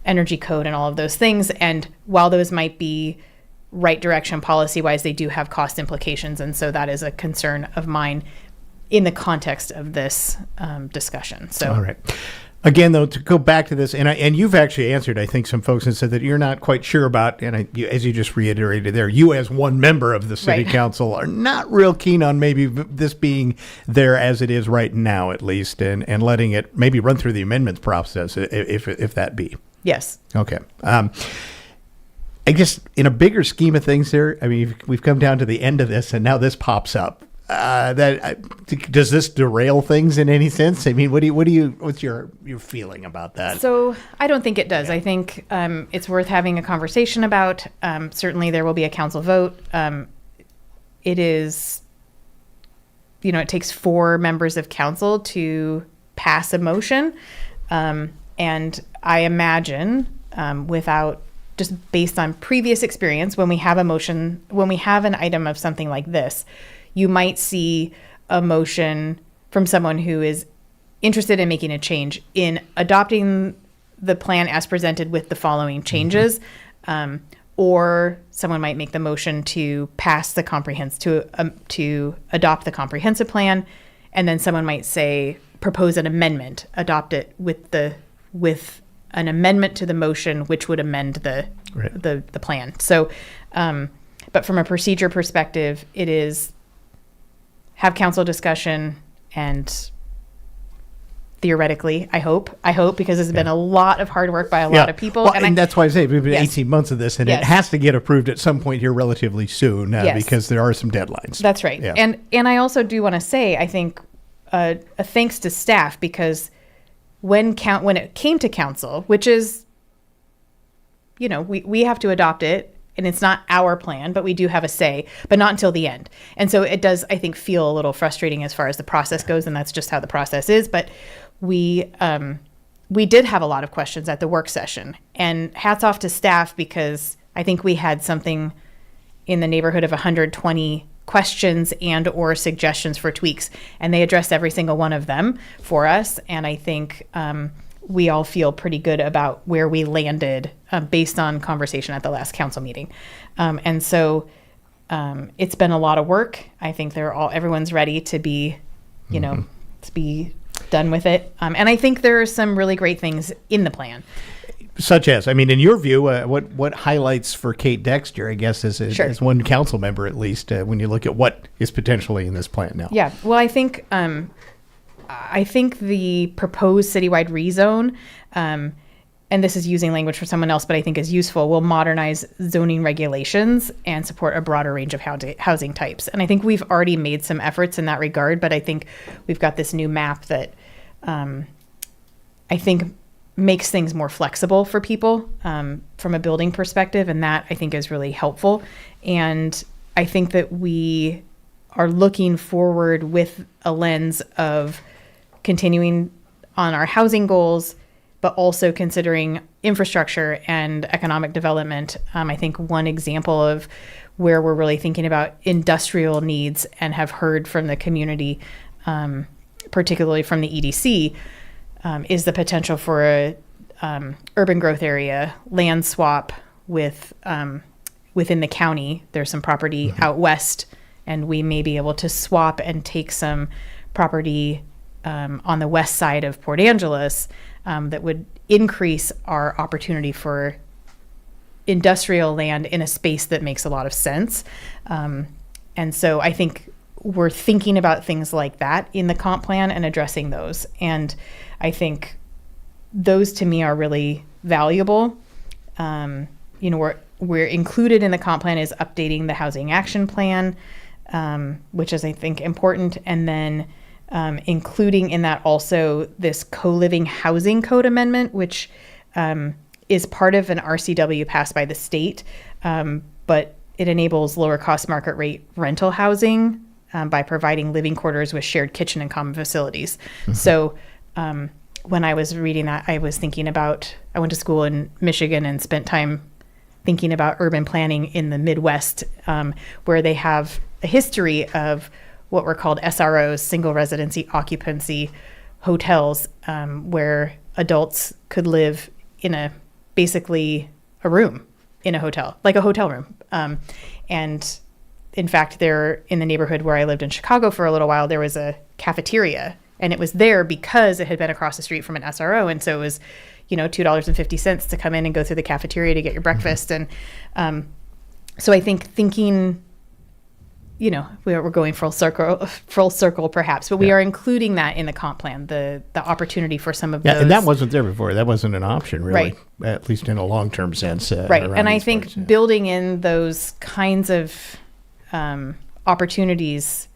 energy code and all of those things. And while those might be right direction policy-wise, they do have cost implications. And so that is a concern of mine in the context of this discussion. So, all right. Again, though, to go back to this, and you've actually answered, I think, some folks and said that you're not quite sure about, and as you just reiterated there, you as one member of the city council are not real keen on maybe this being there as it is right now, at least, and letting it maybe run through the amendments process, if that be. Yes. Okay. I guess in a bigger scheme of things here, I mean, we've come down to the end of this, and now this pops up. Does this derail things in any sense? I mean, what's your feeling about that? So I don't think it does. I think it's worth having a conversation about. Certainly there will be a council vote. It is, it takes 4 members of council to pass a motion. And I imagine without just based on previous experience, when we have a motion, when we have an item of something like this, you might see a motion from someone who is interested in making a change in adopting the plan as presented with the following changes, or someone might make the motion to pass the to adopt the comprehensive plan, and then someone might say propose an amendment, adopt it with an amendment to the motion, which would amend the plan. So, but from a procedure perspective, it is have council discussion and theoretically, I hope, because it's been a lot of hard work by a lot of people. Well, and that's why I say we've been 18 months of this, and it has to get approved at some point here relatively soon because there are some deadlines. That's right. Yeah. And I also do want to say, I think, a thanks to staff, because when it came to council, which is, we have to adopt it, and it's not our plan, but we do have a say, but not until the end. And so it does, I think, feel a little frustrating as far as the process goes, and that's just how the process is. But we did have a lot of questions at the work session, and hats off to staff, because I think we had something in the neighborhood of 120 questions and or suggestions for tweaks, and they addressed every single one of them for us. And I think we all feel pretty good about where we landed based on conversation at the last council meeting. And so it's been a lot of work. I think everyone's ready to be, to be done with it. And I think there are some really great things in the plan. Such as, I mean, in your view, what highlights for Kate Dexter, I guess, as one council member at least, when you look at what is potentially in this plan now? Yeah, well, I think the proposed citywide rezone, and this is using language for someone else, but I think is useful, will modernize zoning regulations and support a broader range of housing types. And I think we've already made some efforts in that regard, but I think we've got this new map that I think makes things more flexible for people from a building perspective, and that I think is really helpful. And I think that we are looking forward with a lens of continuing on our housing goals, but also considering infrastructure and economic development. I think one example of where we're really thinking about industrial needs and have heard from the community, particularly from the EDC, is the potential for a urban growth area land swap with within the county. There's some property out west, and we may be able to swap and take some property on the west side of Port Angeles that would increase our opportunity for industrial land in a space that makes a lot of sense. And so I think we're thinking about things like that in the comp plan and addressing those. And I think those to me are really valuable. We're included in the comp plan is updating the housing action plan, which is, I think, important. And then including in that also this co-living housing code amendment, which is part of an RCW passed by the state, but it enables lower cost market rate rental housing by providing living quarters with shared kitchen and common facilities. So when I was reading that, I was thinking about, I went to school in Michigan and spent time thinking about urban planning in the Midwest, where they have a history of what were called SROs, single residency occupancy hotels, where adults could live in basically a room in a hotel, like a hotel room. And in fact, there in the neighborhood where I lived in Chicago for a little while, there was a cafeteria, and it was there because it had been across the street from an SRO. And so it was, $2.50 to come in and go through the cafeteria to get your breakfast. And so I think thinking, we're going full circle perhaps, but we are including that in the comp plan, the opportunity for some of those. And that wasn't there before. That wasn't an option, really, right. At least in a long-term sense. Right. And I think building in those kinds of opportunities,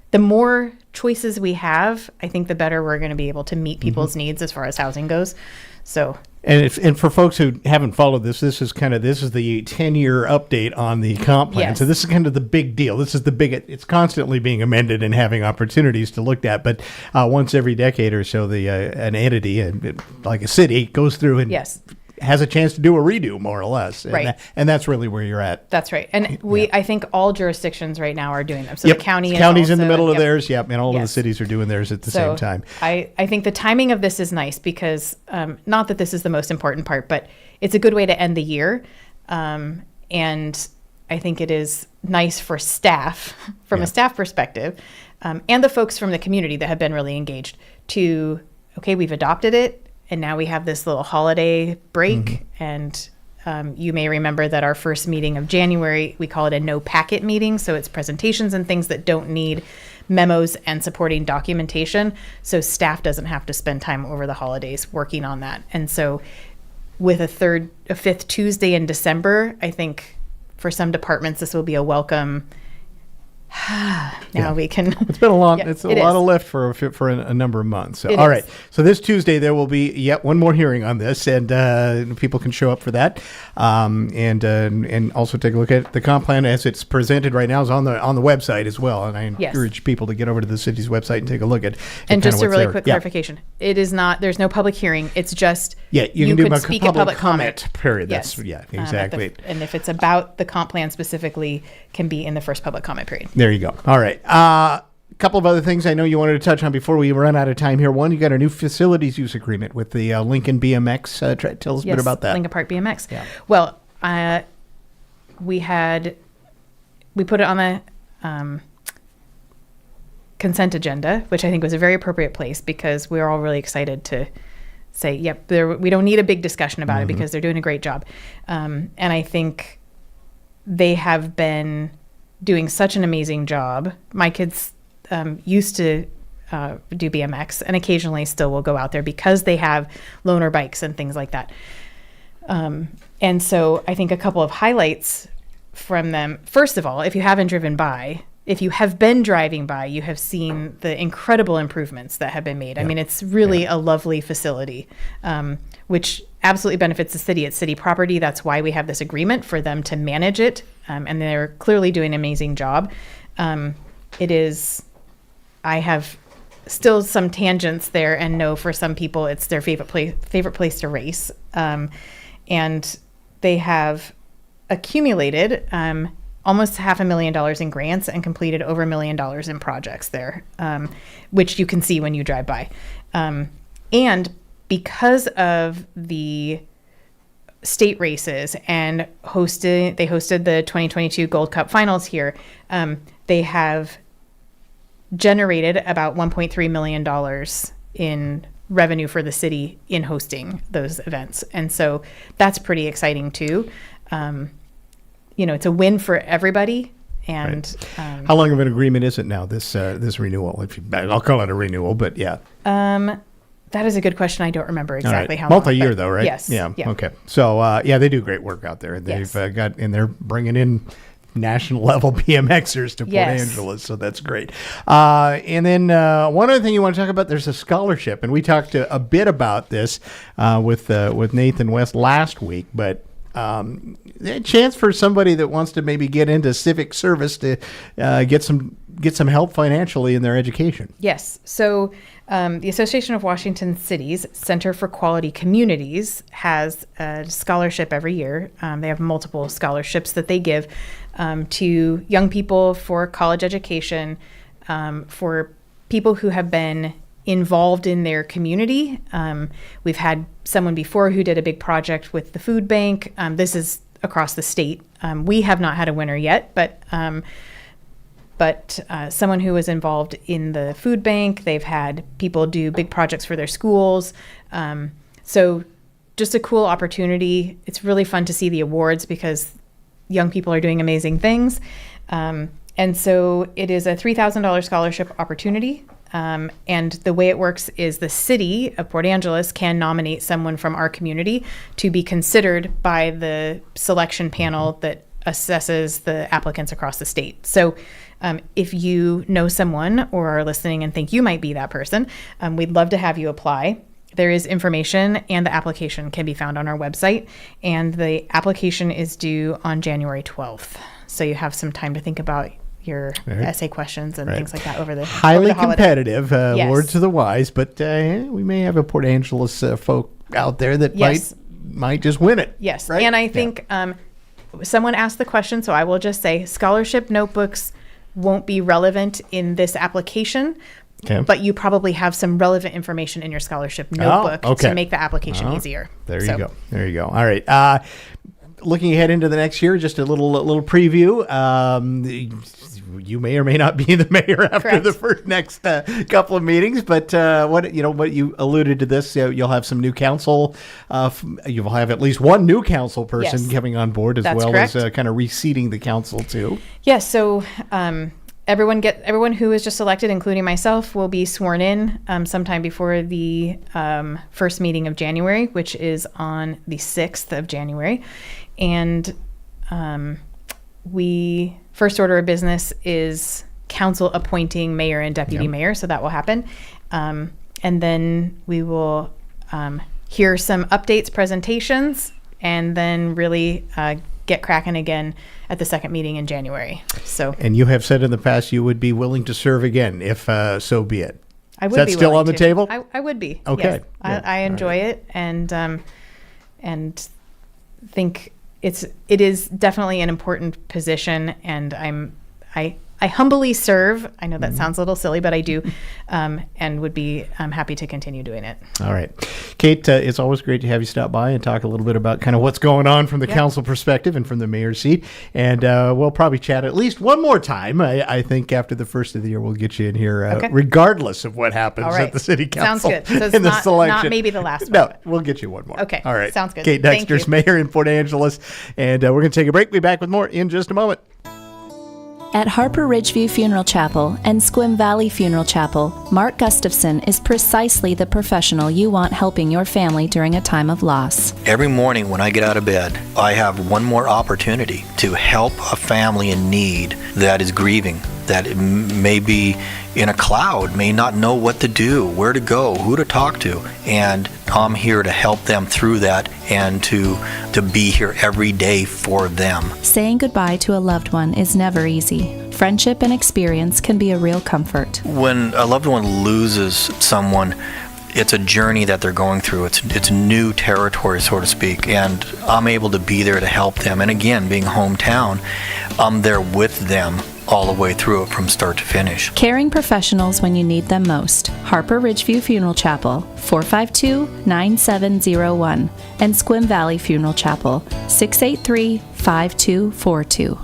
the more choices we have, I think the better we're going to be able to meet people's needs as far as housing goes. So. And for folks who haven't followed this is the 10-year update on the comp plan. Yes. So this is kind of the big deal. This is it's constantly being amended and having opportunities to look at. But once every decade or so, an entity, like a city, goes through and has a chance to do a redo, more or less. Right. And that's really where you're at. That's right. And I think all jurisdictions right now are doing them. So the county county's in the middle of yep. theirs. Yep. And all of the cities are doing theirs at the same time. I think the timing of this is nice because not that this is the most important part, but it's a good way to end the year. And I think it is nice for staff, from a staff perspective, and the folks from the community that have been really engaged we've adopted it. And now we have this little holiday break. And you may remember that our first meeting of January, we call it a no packet meeting. So it's presentations and things that don't need memos and supporting documentation. So staff doesn't have to spend time over the holidays working on that. And so with a fifth Tuesday in December, I think for some departments, this will be a welcome. We can. It's been a long. It's a lot of lift for a number of months. So all right. So this Tuesday there will be yet one more hearing on this, and people can show up for that, and also take a look at the comp plan as it's presented right now is on the website as well. And I encourage people to get over to the city's website and take a look at. And just a really quick clarification: it is not. There's no public hearing. It's just you can do could speak a public comment period. Yes. That's exactly. And if it's about the comp plan specifically, can be in the first public comment period. There you go. All right. A couple of other things I know you wanted to touch on before we run out of time here. One, you got a new facilities use agreement with the Lincoln BMX. Tell us a bit about that. Lincoln Park BMX. Yeah. Well, we put it on the consent agenda, which I think was a very appropriate place because we were all really excited to say, yep, we don't need a big discussion about it because they're doing a great job. And I think they have been doing such an amazing job. My kids used to do BMX and occasionally still will go out there because they have loaner bikes and things like that. And so I think a couple of highlights from them. First of all, if you have been driving by, you have seen the incredible improvements that have been made. I mean, it's really a lovely facility, which absolutely benefits the city. It's city property. That's why we have this agreement for them to manage it. And they're clearly doing an amazing job. I have still some tangents there and know for some people it's their favorite place to race. And they have accumulated almost $500,000 in grants and completed over $1 million in projects there, which you can see when you drive by. And because of the state races and they hosted the 2022 Gold Cup finals here, they have generated about $1.3 million in revenue for the city in hosting those events. And so that's pretty exciting too. It's a win for everybody. And how long of an agreement is it now, this renewal? I'll call it a renewal, but yeah. That is a good question. I don't remember exactly how long. Multi-year though, right? Yes. Yeah. Okay. So they do great work out there. They've they're bringing in national level BMXers to Port Angeles, so that's great. And then one other thing you want to talk about, there's a scholarship, and we talked a bit about this with Nathan West last week, but a chance for somebody that wants to maybe get into civic service to get some help financially in their education. Yes. So the Association of Washington Cities Center for Quality Communities has a scholarship every year. They have multiple scholarships that they give to young people for college education for people who have been involved in their community. We've had someone before who did a big project with the food bank. This is across the state. We have not had a winner yet, but someone who was involved in the food bank. They've had people do big projects for their schools. So just a cool opportunity. It's really fun to see the awards because young people are doing amazing things. And so it is a $3,000 scholarship opportunity. And the way it works is the city of Port Angeles can nominate someone from our community to be considered by the selection panel that assesses the applicants across the state. So if you know someone or are listening and think you might be that person, we'd love to have you apply. There is information, and the application can be found on our website. And the application is due on January 12th. So you have some time to think about your essay questions and things like that over the highly over the competitive, yes. words of the wise, but we may have a Port Angeles folk out there that might just win it. Yes, right? And I think someone asked the question, so I will just say scholarship notebooks won't be relevant in this application, but you probably have some relevant information in your scholarship notebook to make the application easier. There you go. All right. Looking ahead into the next year, just a little preview. You may or may not be the mayor after the next couple of meetings, but what you alluded to this, you'll have some new council. You'll have at least one new council person coming on board, as well as kind of reseating the council too. Yes. So everyone who is just elected, including myself, will be sworn in sometime before the first meeting of January, which is on the 6th of January. And first order of business is council appointing mayor and deputy mayor, so that will happen. And then we will hear some updates, presentations, and then really get cracking again at the second meeting in January. And you have said in the past you would be willing to serve again, if so be it. I would be. Is that still on the table? I would be. Okay. Yes. I enjoy it, and think it is definitely an important position, and I humbly serve. I know that sounds a little silly, but I do, and would be happy to continue doing it. All right. Kate, it's always great to have you stop by and talk a little bit about kind of what's going on from the council perspective and from the mayor's seat. And we'll probably chat at least one more time. I think after the first of the year, we'll get you in here, regardless of what happens at the city council. Sounds good. So it's in the selection. Not maybe the last one. No, we'll get you one more. Okay. All right. Sounds good. Kate Dexter's mayor in Port Angeles. And we're going to take a break. We'll be back with more in just a moment. At Harper Ridgeview Funeral Chapel and Squim Valley Funeral Chapel, Mark Gustafson is precisely the professional you want helping your family during a time of loss. Every morning when I get out of bed, I have one more opportunity to help a family in need that is grieving, that may be in a cloud, may not know what to do, where to go, who to talk to. And I'm here to help them through that and to be here every day for them. Saying goodbye to a loved one is never easy. Friendship and experience can be a real comfort. When a loved one loses someone, it's a journey that they're going through. It's new territory, so to speak, and I'm able to be there to help them. And again, being hometown, I'm there with them all the way through it from start to finish. Caring professionals when you need them most. Harper Ridgeview Funeral Chapel, 452-9701, and Squim Valley Funeral Chapel, 683-5242.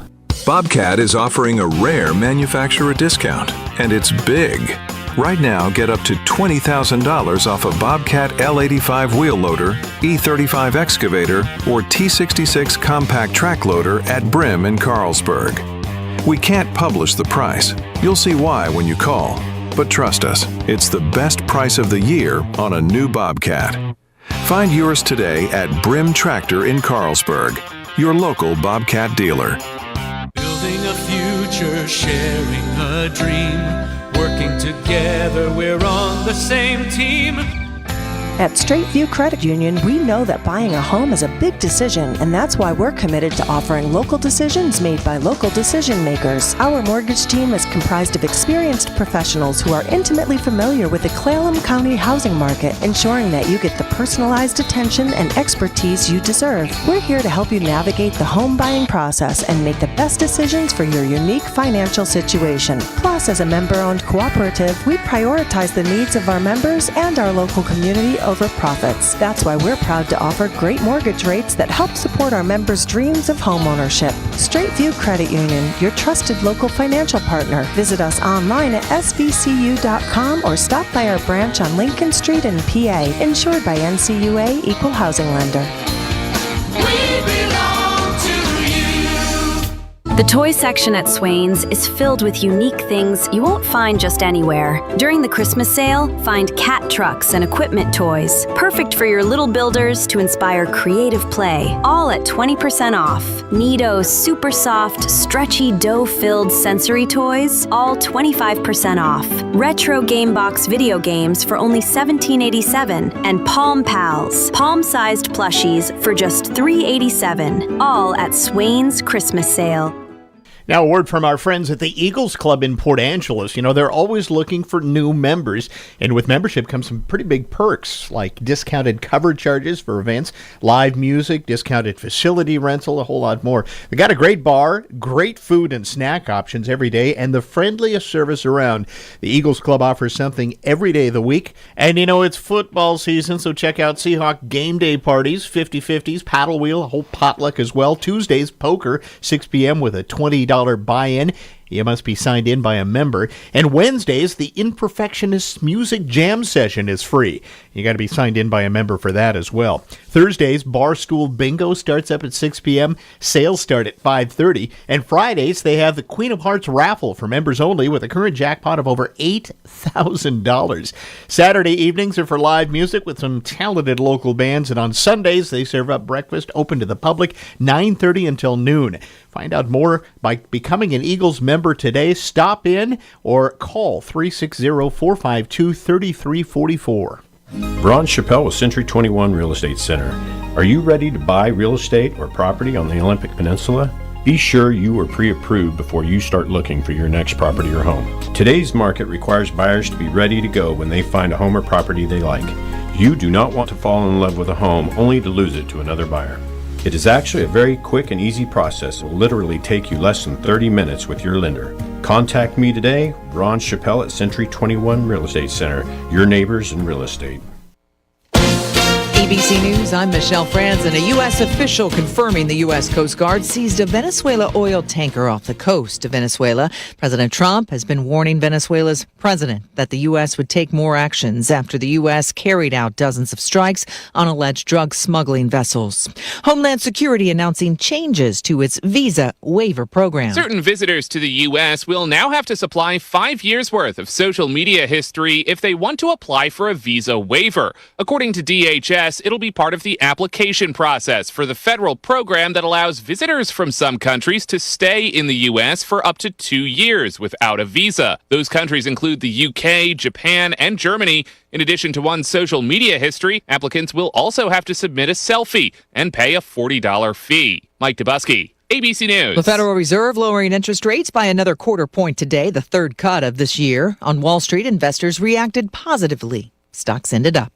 Bobcat is offering a rare manufacturer discount, and it's big. Right now, get up to $20,000 off a Bobcat L85 wheel loader, E35 excavator, or T66 compact track loader at Brim in Carlsberg. We can't publish the price. You'll see why when you call. But trust us, it's the best price of the year on a new Bobcat. Find yours today at Brim Tractor in Carlsberg, your local Bobcat dealer. Building a future, sharing a dream, working together, we're on the same team. At Straight View Credit Union, we know that buying a home is a big decision, and that's why we're committed to offering local decisions made by local decision makers. Our mortgage team is comprised of experienced professionals who are intimately familiar with the Clallam County housing market, ensuring that you get the personalized attention and expertise you deserve. We're here to help you navigate the home buying process and make the best decisions for your unique financial situation. Plus, as a member-owned cooperative, we prioritize the needs of our members and our local community over profits. That's why we're proud to offer great mortgage rates that help support our members' dreams of homeownership. Straight View Credit Union, your trusted local financial partner. Visit us online at svcu.com or stop by our branch on Lincoln Street in PA. Insured by NCUA Equal Housing Lender. The toy section at Swain's is filled with unique things you won't find just anywhere. During the Christmas sale, find cat trucks and equipment toys, perfect for your little builders to inspire creative play, all at 20% off. Neato super soft, stretchy dough-filled sensory toys, all 25% off. Retro Game Box video games for only $17.87, and Palm Pals, palm-sized plushies for just $3.87, all at Swain's Christmas sale. Now, a word from our friends at the Eagles Club in Port Angeles. You know, they're always looking for new members, and with membership comes some pretty big perks, like discounted cover charges for events, live music, discounted facility rental, a whole lot more. They got a great bar, great food and snack options every day, and the friendliest service around. The Eagles Club offers something every day of the week, and you know, it's football season, so check out Seahawk game day parties, 50-50s, paddle wheel, a whole potluck as well. Tuesdays, poker, 6 p.m. with a $20 buy-in. You must be signed in by a member. And Wednesdays, the Imperfectionists Music Jam Session is free. You got to be signed in by a member for that as well. Thursdays, Barstool Bingo starts up at 6 p.m. Sales start at 5:30. And Fridays, they have the Queen of Hearts raffle for members only with a current jackpot of over $8,000. Saturday evenings are for live music with some talented local bands. And on Sundays, they serve up breakfast open to the public, 9:30 until noon. Find out more by becoming an Eagles member today. Stop in or call 360-452-3344. Ron Chappelle with Century 21 Real Estate Center. Are you ready to buy real estate or property on the Olympic Peninsula? Be sure you are pre-approved before you start looking for your next property or home. Today's market requires buyers to be ready to go when they find a home or property they like. You do not want to fall in love with a home only to lose it to another buyer. It is actually a very quick and easy process. It will literally take you less than 30 minutes with your lender. Contact me today, Ron Chappelle at Century 21 Real Estate Center, your neighbors in real estate. ABC News, I'm Michelle Franzen. A U.S. official confirming the U.S. Coast Guard seized a Venezuela oil tanker off the coast of Venezuela. President Trump has been warning Venezuela's president that the U.S. would take more actions after the U.S. carried out dozens of strikes on alleged drug smuggling vessels. Homeland Security announcing changes to its visa waiver program. Certain visitors to the U.S. will now have to supply 5 years' worth of social media history if they want to apply for a visa waiver. According to DHS, it'll be part of the application process for the federal program that allows visitors from some countries to stay in the U.S. for up to 2 years without a visa. Those countries include the UK, Japan, and Germany. In addition to one's social media history, applicants will also have to submit a selfie and pay a $40 fee. Mike Dubusky, ABC News. The Federal Reserve lowering interest rates by another quarter point today, the third cut of this year. On Wall Street, investors reacted positively. Stocks ended up.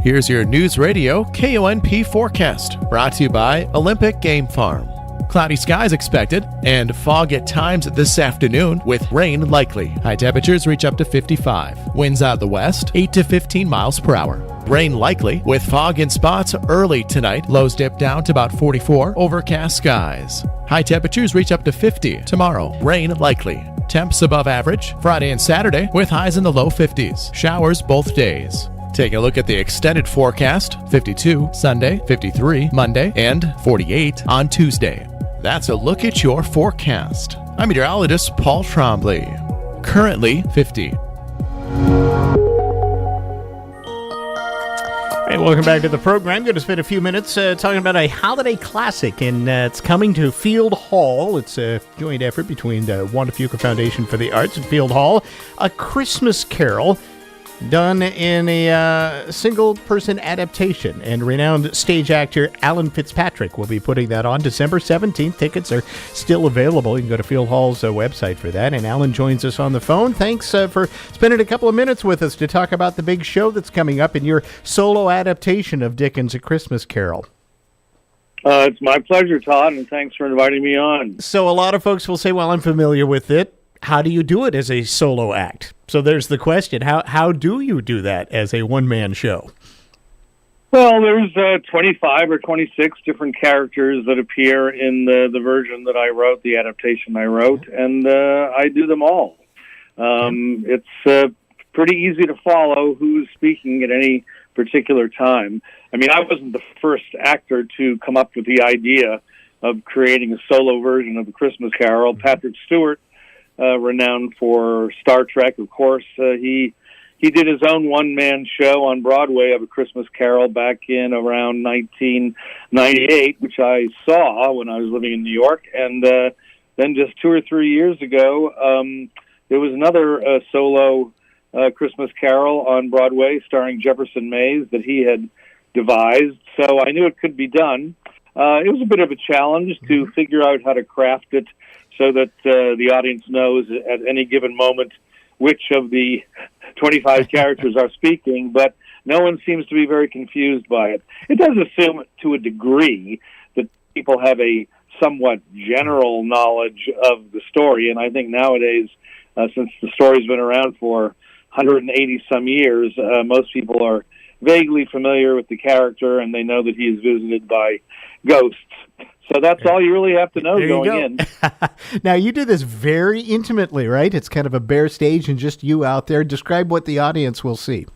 Here's your News Radio KONP forecast, brought to you by Olympic Game Farm. Cloudy skies expected and fog at times this afternoon with rain likely. High temperatures reach up to 55. Winds out the west, 8 to 15 miles per hour. Rain likely with fog in spots early tonight. Lows dip down to about 44. Overcast skies. High temperatures reach up to 50 tomorrow. Rain likely. Temps above average Friday and Saturday with highs in the low 50s. Showers both days. Take a look at the extended forecast, 52 Sunday, 53 Monday, and 48 on Tuesday. That's a look at your forecast. I'm meteorologist Paul Trombley. Currently 50. Hey, welcome back to the program. Going to spend a few minutes talking about a holiday classic, and it's coming to Field Hall. It's a joint effort between the Wanda Fuqua Foundation for the Arts and Field Hall. A Christmas Carol. done in a single-person adaptation, and renowned stage actor Alan Fitzpatrick will be putting that on December 17th. Tickets are still available. You can go to Field Hall's website for that, and Alan joins us on the phone. Thanks for spending a couple of minutes with us to talk about the big show that's coming up in your solo adaptation of Dickens' A Christmas Carol. It's my pleasure, Todd, and thanks for inviting me on. So a lot of folks will say, well, I'm familiar with it. How do you do it as a solo act? So there's the question. How do you do that as a one-man show? Well, there's 25 or 26 different characters that appear in the version that I wrote, the adaptation I wrote, and I do them all. It's pretty easy to follow who's speaking at any particular time. I mean, I wasn't the first actor to come up with the idea of creating a solo version of A Christmas Carol. Patrick Stewart, renowned for Star Trek, of course, he did his own one-man show on Broadway of A Christmas Carol back in around 1998, which I saw when I was living in New York. And then just 2 or 3 years ago, there was another solo Christmas Carol on Broadway starring Jefferson Mays that he had devised. So I knew it could be done. It was a bit of a challenge to figure out how to craft it so that the audience knows at any given moment which of the 25 characters are speaking, but no one seems to be very confused by it. It does assume to a degree that people have a somewhat general knowledge of the story, and I think nowadays, since the story's been around for 180-some years, most people are vaguely familiar with the character, and they know that he is visited by ghosts. So that's all you really have to know going in. Now, you do this very intimately, right? It's kind of a bare stage and just you out there. Describe what the audience will see.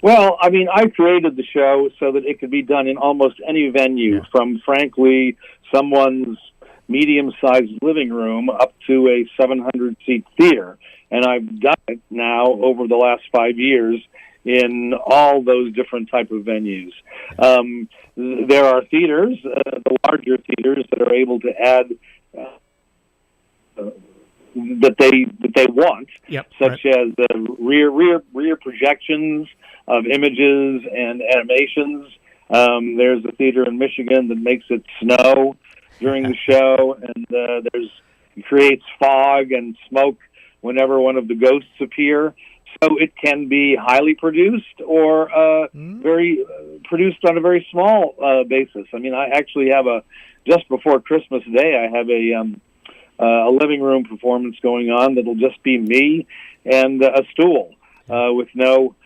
Well, I mean, I created the show so that it could be done in almost any venue, from, frankly, someone's medium-sized living room up to a 700-seat theater. And I've done it now over the last 5 years in all those different type of venues. There are theaters, the larger theaters, that are able to add that they want, such as rear projections of images and animations. There's a theater in Michigan that makes it snow during the show, and creates fog and smoke whenever one of the ghosts appear. So it can be highly produced or very produced on a very small basis. I mean, I actually have just before Christmas Day, I have a living room performance going on that'll just be me and a stool with no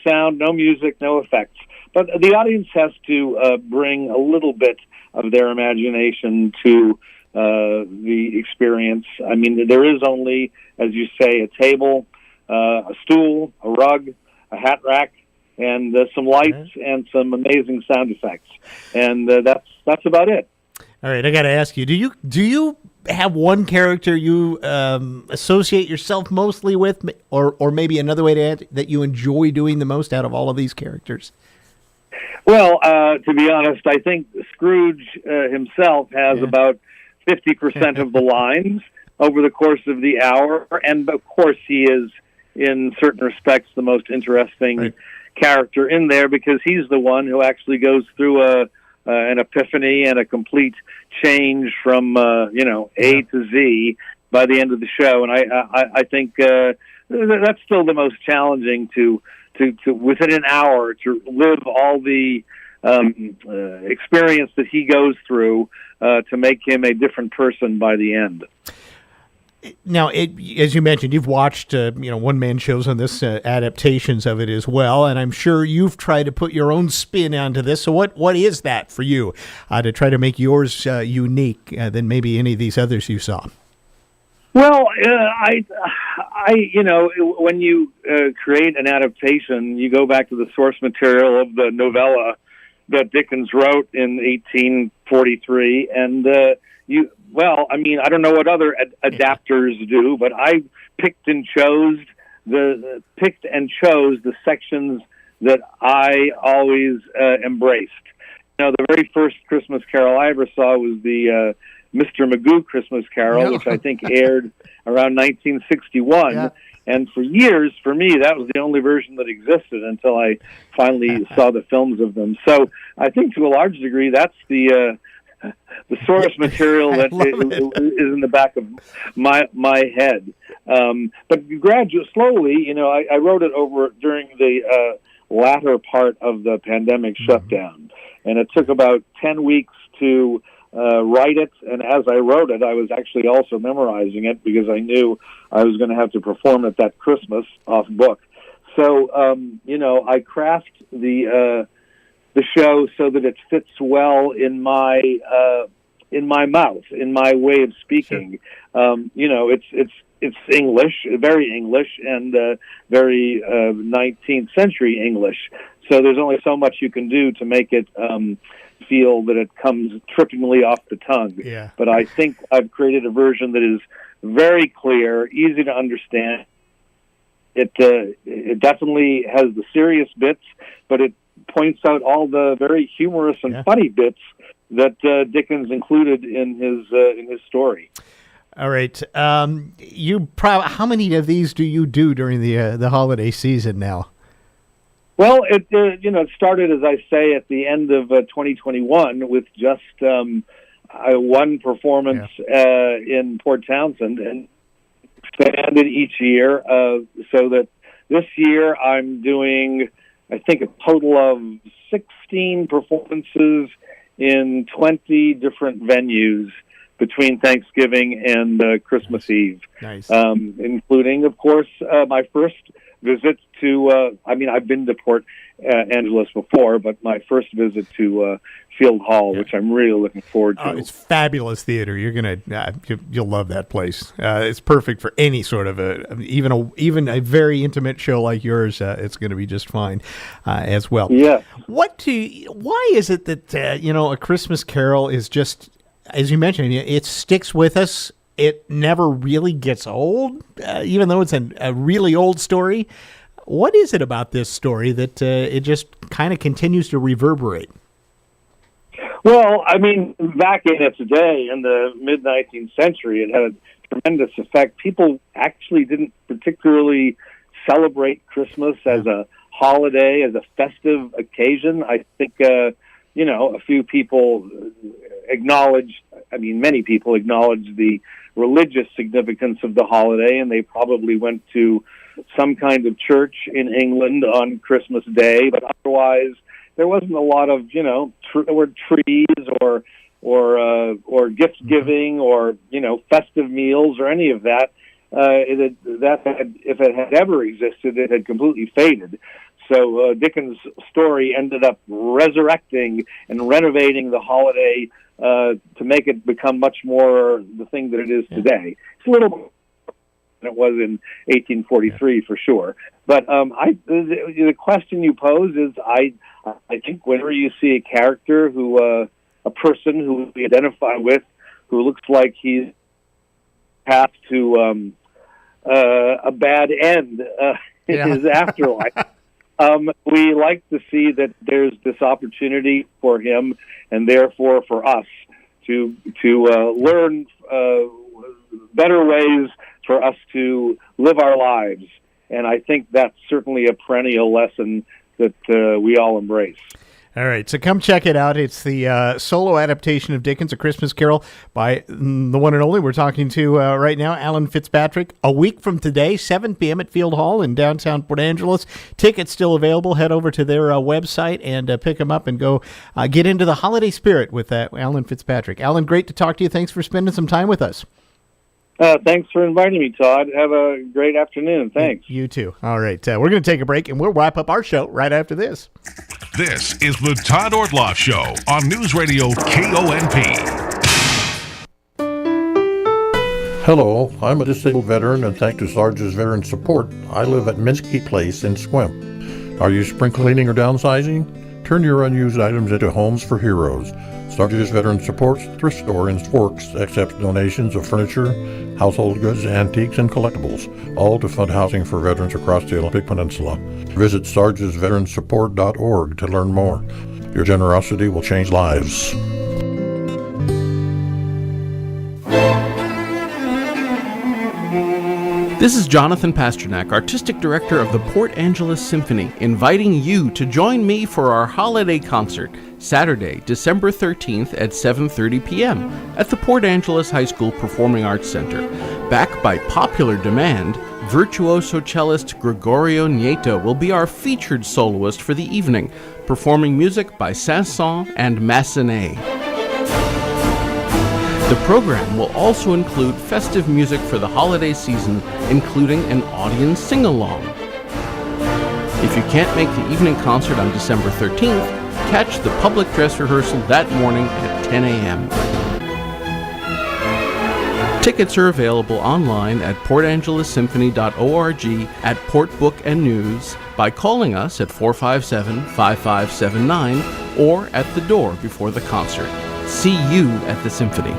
sound, no music, no effects. But the audience has to bring a little bit of their imagination to the experience. I mean, there is only, as you say, a table, a stool, a rug, a hat rack, and some lights and some amazing sound effects. And that's about it. All right, I got to ask you, do you have one character you associate yourself mostly with, or maybe another way to add that you enjoy doing the most out of all of these characters? Well, to be honest, I think Scrooge himself has about 50% of the lines over the course of the hour, and of course he is, in certain respects, the most interesting character in there, because he's the one who actually goes through an epiphany and a complete change from A to Z by the end of the show. And I think that's still the most challenging to within an hour to live all the experience that he goes through to make him a different person by the end. Now, as you mentioned, you've watched one-man shows on this, adaptations of it as well, and I'm sure you've tried to put your own spin onto this. So what is that for you to try to make yours unique than maybe any of these others you saw? Well, when you create an adaptation, you go back to the source material of the novella that Dickens wrote in 1843, and I don't know what other adapters do, but I picked and chose the sections that I always embraced. The very first Christmas Carol I ever saw was the Mr. Magoo Christmas Carol, which I think aired around 1961. And for years, for me, that was the only version that existed until I finally saw the films of them. So I think to a large degree, that's the source material that is in the back of my head. But gradually, slowly, I wrote it over during the latter part of the pandemic shutdown. And it took about 10 weeks to write it, and as I wrote it, I was actually also memorizing it because I knew I was going to have to perform it that Christmas off book. So, I craft the show so that it fits well in my mouth, in my way of speaking. Sure. It's English, very English, and very 19th century English. So there's only so much you can do to make it feel that it comes trippingly off the tongue. Yeah. But I think I've created a version that is very clear, easy to understand. It definitely has the serious bits, but it points out all the very humorous and funny bits that Dickens included in his story. All right. How many of these do you do during the holiday season now? Well, it started, as I say, at the end of 2021 with just one performance in Port Townsend, and expanded each year so that this year I'm doing, I think, a total of 16 performances in 20 different venues between Thanksgiving and Christmas Eve. Nice. Including, of course, my first visit to, I've been to Port Angeles before, but my first visit to Field Hall, which I'm really looking forward to. It's fabulous theater. You're you'll love that place. It's perfect for any sort of even a very intimate show like yours. It's going to be just fine as well. Yeah. Why is it that A Christmas Carol is just, as you mentioned, it sticks with us? It never really gets old, even though it's a really old story. What is it about this story that it just kind of continues to reverberate? Well, back in its day, in the mid-19th century, it had a tremendous effect. People actually didn't particularly celebrate Christmas as a holiday, as a festive occasion. I think, a few people many people acknowledged the religious significance of the holiday, and they probably went to some kind of church in England on Christmas Day, but otherwise there wasn't a lot of, there were trees or gift giving or, festive meals or any of that. If it had ever existed, it had completely faded. So Dickens' story ended up resurrecting and renovating the holiday to make it become much more the thing that it is today. It's a little more than it was in 1843 for sure. But the question you pose is, I think whenever you see a character a person who we identify with, who looks like he's path to a bad end in his afterlife. We like to see that there's this opportunity for him, and therefore for us to learn better ways for us to live our lives. And I think that's certainly a perennial lesson that we all embrace. All right, so come check it out. It's the solo adaptation of Dickens' A Christmas Carol by the one and only we're talking to right now, Alan Fitzpatrick. A week from today, 7 p.m. at Field Hall in downtown Port Angeles. Tickets still available. Head over to their website and pick them up and go get into the holiday spirit with Alan Fitzpatrick. Alan, great to talk to you. Thanks for spending some time with us. Thanks for inviting me, Todd. Have a great afternoon. Thanks. You too. All right. We're going to take a break, and we'll wrap up our show right after this. This is the Todd Ortloff Show on Newsradio KONP. Hello, I'm a disabled veteran, and thanks to Sarge's veteran support, I live at Minsky Place in Sequim. Are you spring cleaning or downsizing? Turn your unused items into homes for heroes. Sarge's Veteran Supports Thrift Store in Forks accepts donations of furniture, household goods, antiques, and collectibles, all to fund housing for veterans across the Olympic Peninsula. Visit sargesveteransupport.org to learn more. Your generosity will change lives. This is Jonathan Pasternak, Artistic Director of the Port Angeles Symphony, inviting you to join me for our holiday concert, Saturday, December 13th at 7:30 p.m. at the Port Angeles High School Performing Arts Center. Backed by popular demand, virtuoso cellist Gregorio Nieto will be our featured soloist for the evening, performing music by Saint-Saëns and Massenet. The program will also include festive music for the holiday season, including an audience sing-along. If you can't make the evening concert on December 13th, catch the public dress rehearsal that morning at 10 a.m. Tickets are available online at portangelessymphony.org, at Port Book and News, by calling us at 457-5579, or at the door before the concert. See you at the Symphony.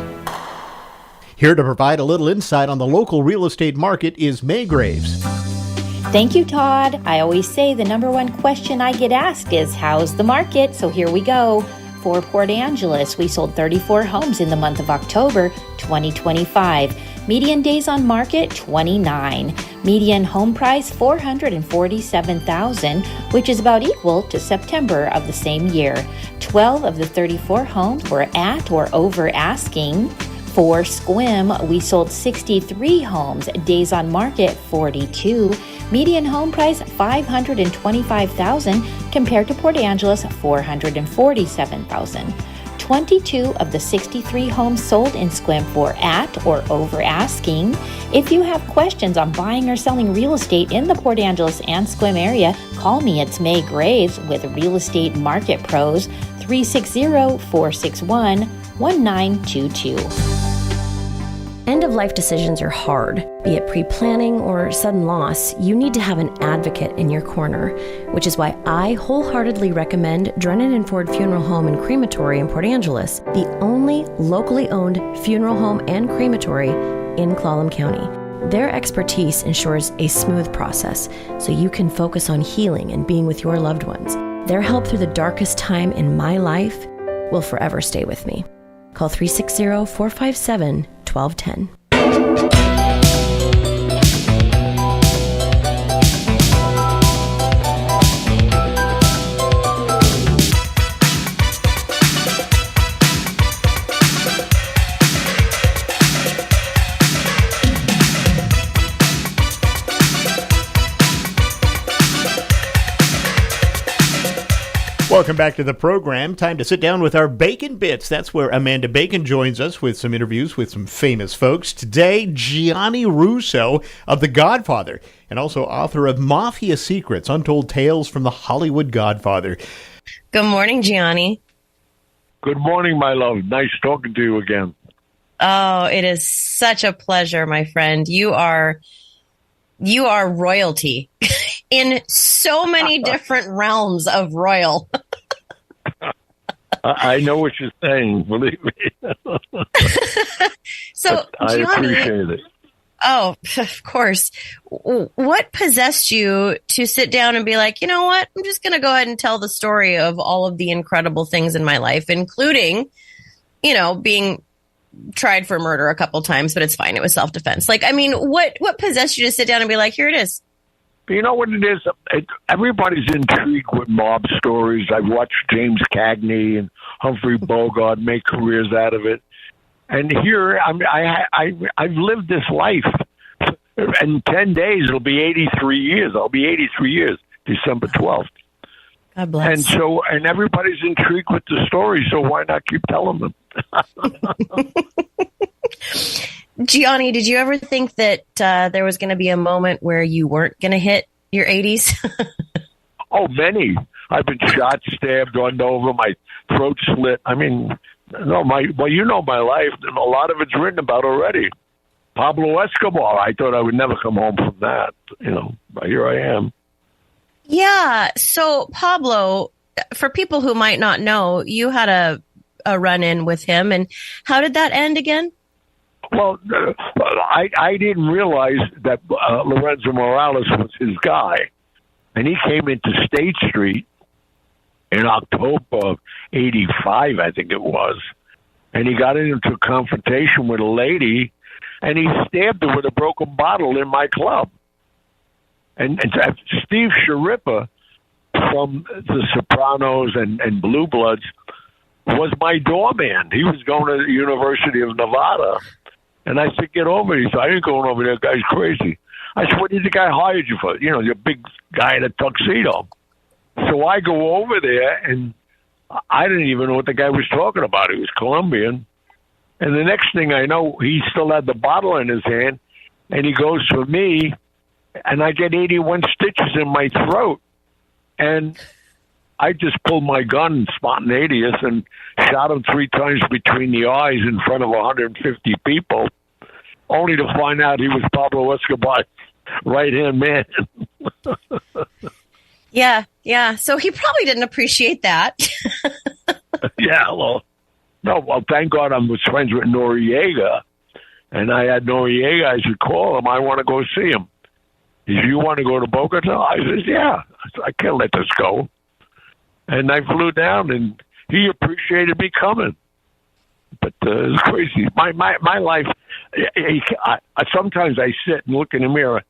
Here to provide a little insight on the local real estate market is May Graves. Thank you, Todd. I always say the number one question I get asked is, how's the market? So here we go. For Port Angeles, we sold 34 homes in the month of October 2025. Median days on market, 29. Median home price, $447,000, which is about equal to September of the same year. 12 of the 34 homes were at or over asking. For Sequim, we sold 63 homes, days on market 42, median home price $525,000 compared to Port Angeles $447,000. 22 of the 63 homes sold in Sequim were at or over asking. If you have questions on buying or selling real estate in the Port Angeles and Sequim area, call me. It's May Graves with Real Estate Market Pros, 360-461-1922. End-of-life decisions are hard. Be it pre-planning or sudden loss, you need to have an advocate in your corner, which is why I wholeheartedly recommend Drennan & Ford Funeral Home and Crematory in Port Angeles, the only locally owned funeral home and crematory in Clallam County. Their expertise ensures a smooth process, so you can focus on healing and being with your loved ones. Their help through the darkest time in my life will forever stay with me. Call 360-457-1210. Welcome back to the program. Time to sit down with our Bacon Bits. That's where Amanda Bacon joins us with some interviews with some famous folks. Today, Gianni Russo of The Godfather, and also author of Mafia Secrets, Untold Tales from the Hollywood Godfather. Good morning, Gianni. Good morning, my love. Nice talking to you again. Oh, it is such a pleasure, my friend. You are royalty in so many different realms of royal. I know what you're saying, believe me. So, I Gianni, appreciate it. Oh, of course. What possessed you to sit down and be like, you know what? I'm just going to go ahead and tell the story of all of the incredible things in my life, including, being tried for murder a couple times, but it's fine. It was self-defense. What possessed you to sit down and be like, here it is? You know what it is? Everybody's intrigued with mob stories. I've watched James Cagney and Humphrey Bogart make careers out of it. And here, I've lived this life. In 10 days, it'll be 83 years. I'll be 83 years, December 12th. God bless. And everybody's intrigued with the story, so why not keep telling them? Gianni, did you ever think that there was going to be a moment where you weren't going to hit your 80s? Oh, many. I've been shot, stabbed, run over, my throat slit. You know my life, and a lot of it's written about already. Pablo Escobar, I thought I would never come home from that. But here I am. Yeah. So, Pablo, for people who might not know, you had a run-in with him, and how did that end again? Well, I didn't realize that Lorenzo Morales was his guy. And he came into State Street in October of 85, I think it was. And he got into a confrontation with a lady. and he stabbed her with a broken bottle in my club. And Steve Sharippa from The Sopranos and Blue Bloods was my doorman. He was going to the University of Nevada. And I said, get over here. He said, I ain't going over there. That guy's crazy. I said, what did the guy hired you for? You know, you're a big guy in a tuxedo. So I go over there, and I didn't even know what the guy was talking about. He was Colombian. And the next thing I know, he still had the bottle in his hand, and he goes for me, and I get 81 stitches in my throat. And I just pulled my gun spontaneous and shot him 3 times between the eyes in front of 150 people, only to find out he was Pablo Escobar's right-hand man. Yeah. So he probably didn't appreciate that. Yeah, well, thank God I was friends with Noriega, and I had Noriega. I said, call him. I want to go see him. He said, you want to go to Bogota? I said, yeah. I can't let this go. And I flew down, and he appreciated me coming. But it was crazy. My life, sometimes I sit and look in the mirror,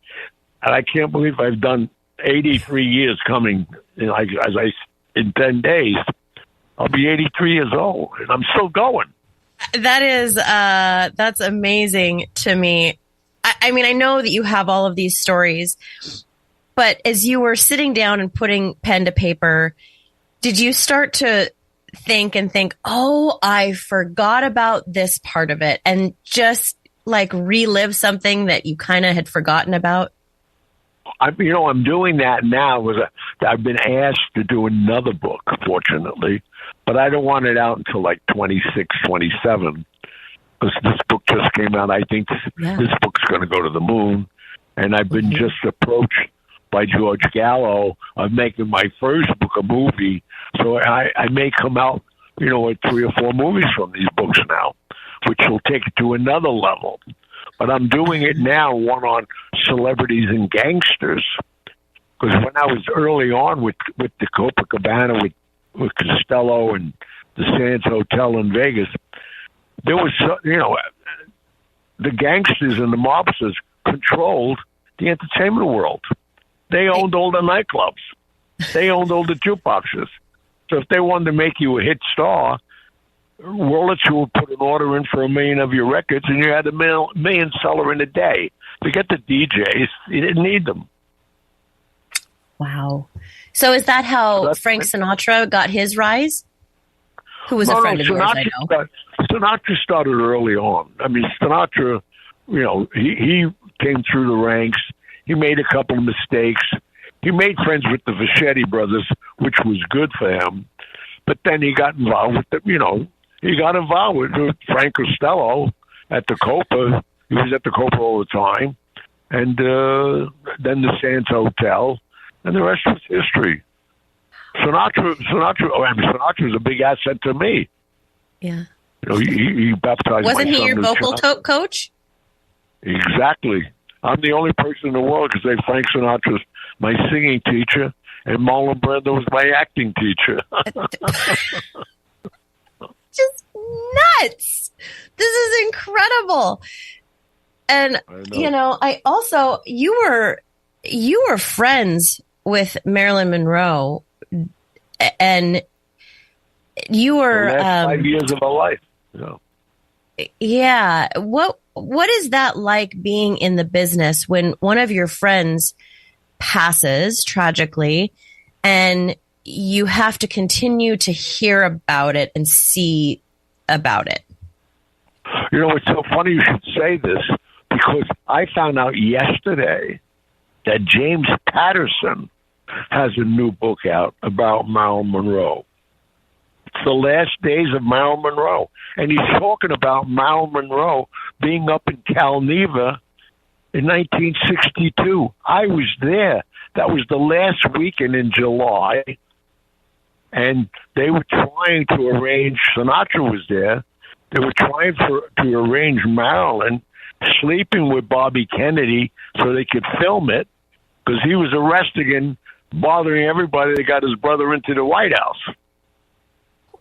and I can't believe I've done 83 years coming, in 10 days. I'll be 83 years old, and I'm still going. That's amazing to me. I mean, I know that you have all of these stories, but as you were sitting down and putting pen to paper, did you start to think, oh, I forgot about this part of it, and just like relive something that you kind of had forgotten about? I'm doing that now. I've been asked to do another book, fortunately, but I don't want it out until like 26, 27. Because this book just came out. I think this book's going to go to the moon. And I've been just approached by George Gallo of making my first book a movie. So I may come out, with 3 or 4 movies from these books now, which will take it to another level. But I'm doing it now, one on celebrities and gangsters. Because when I was early on with the Copacabana, with Costello and the Sands Hotel in Vegas, there was, the gangsters and the mobsters controlled the entertainment world. They owned all the nightclubs. They owned all the jukeboxes. So if they wanted to make you a hit star, Wurlitzer would put an order in for 1 million of your records, and you had a million seller in a day. Forget the DJs. You didn't need them. Wow. So is that how Frank Sinatra got his rise? Who was a friend of yours, I know. Sinatra started early on. I mean, Sinatra, he came through the ranks. He made a couple of mistakes. He made friends with the Vascetti brothers, which was good for him. But then he got involved with he got involved with Frank Costello at the Copa. He was at the Copa all the time. And then the Sands Hotel. And the rest was history. Sinatra was a big asset to me. Yeah. He baptized Wasn't my he son your as vocal John. coach? Exactly. I'm the only person in the world to say Frank Sinatra's my singing teacher and Marlon Brando was my acting teacher. Just nuts. This is incredible. And I also you were friends with Marilyn Monroe, and you were the last 5 years of my life. Yeah. What is that like, being in the business when one of your friends passes tragically and you have to continue to hear about it and see about it? It's so funny you should say this, because I found out yesterday that James Patterson has a new book out about Marilyn Monroe. It's the last days of Marilyn Monroe. And he's talking about Marilyn Monroe being up in Cal Neva in 1962. I was there. That was the last weekend in July. And they were trying to arrange, Sinatra was there, they were trying to arrange Marilyn sleeping with Bobby Kennedy so they could film it, because he was arrested and bothering everybody that got his brother into the White House.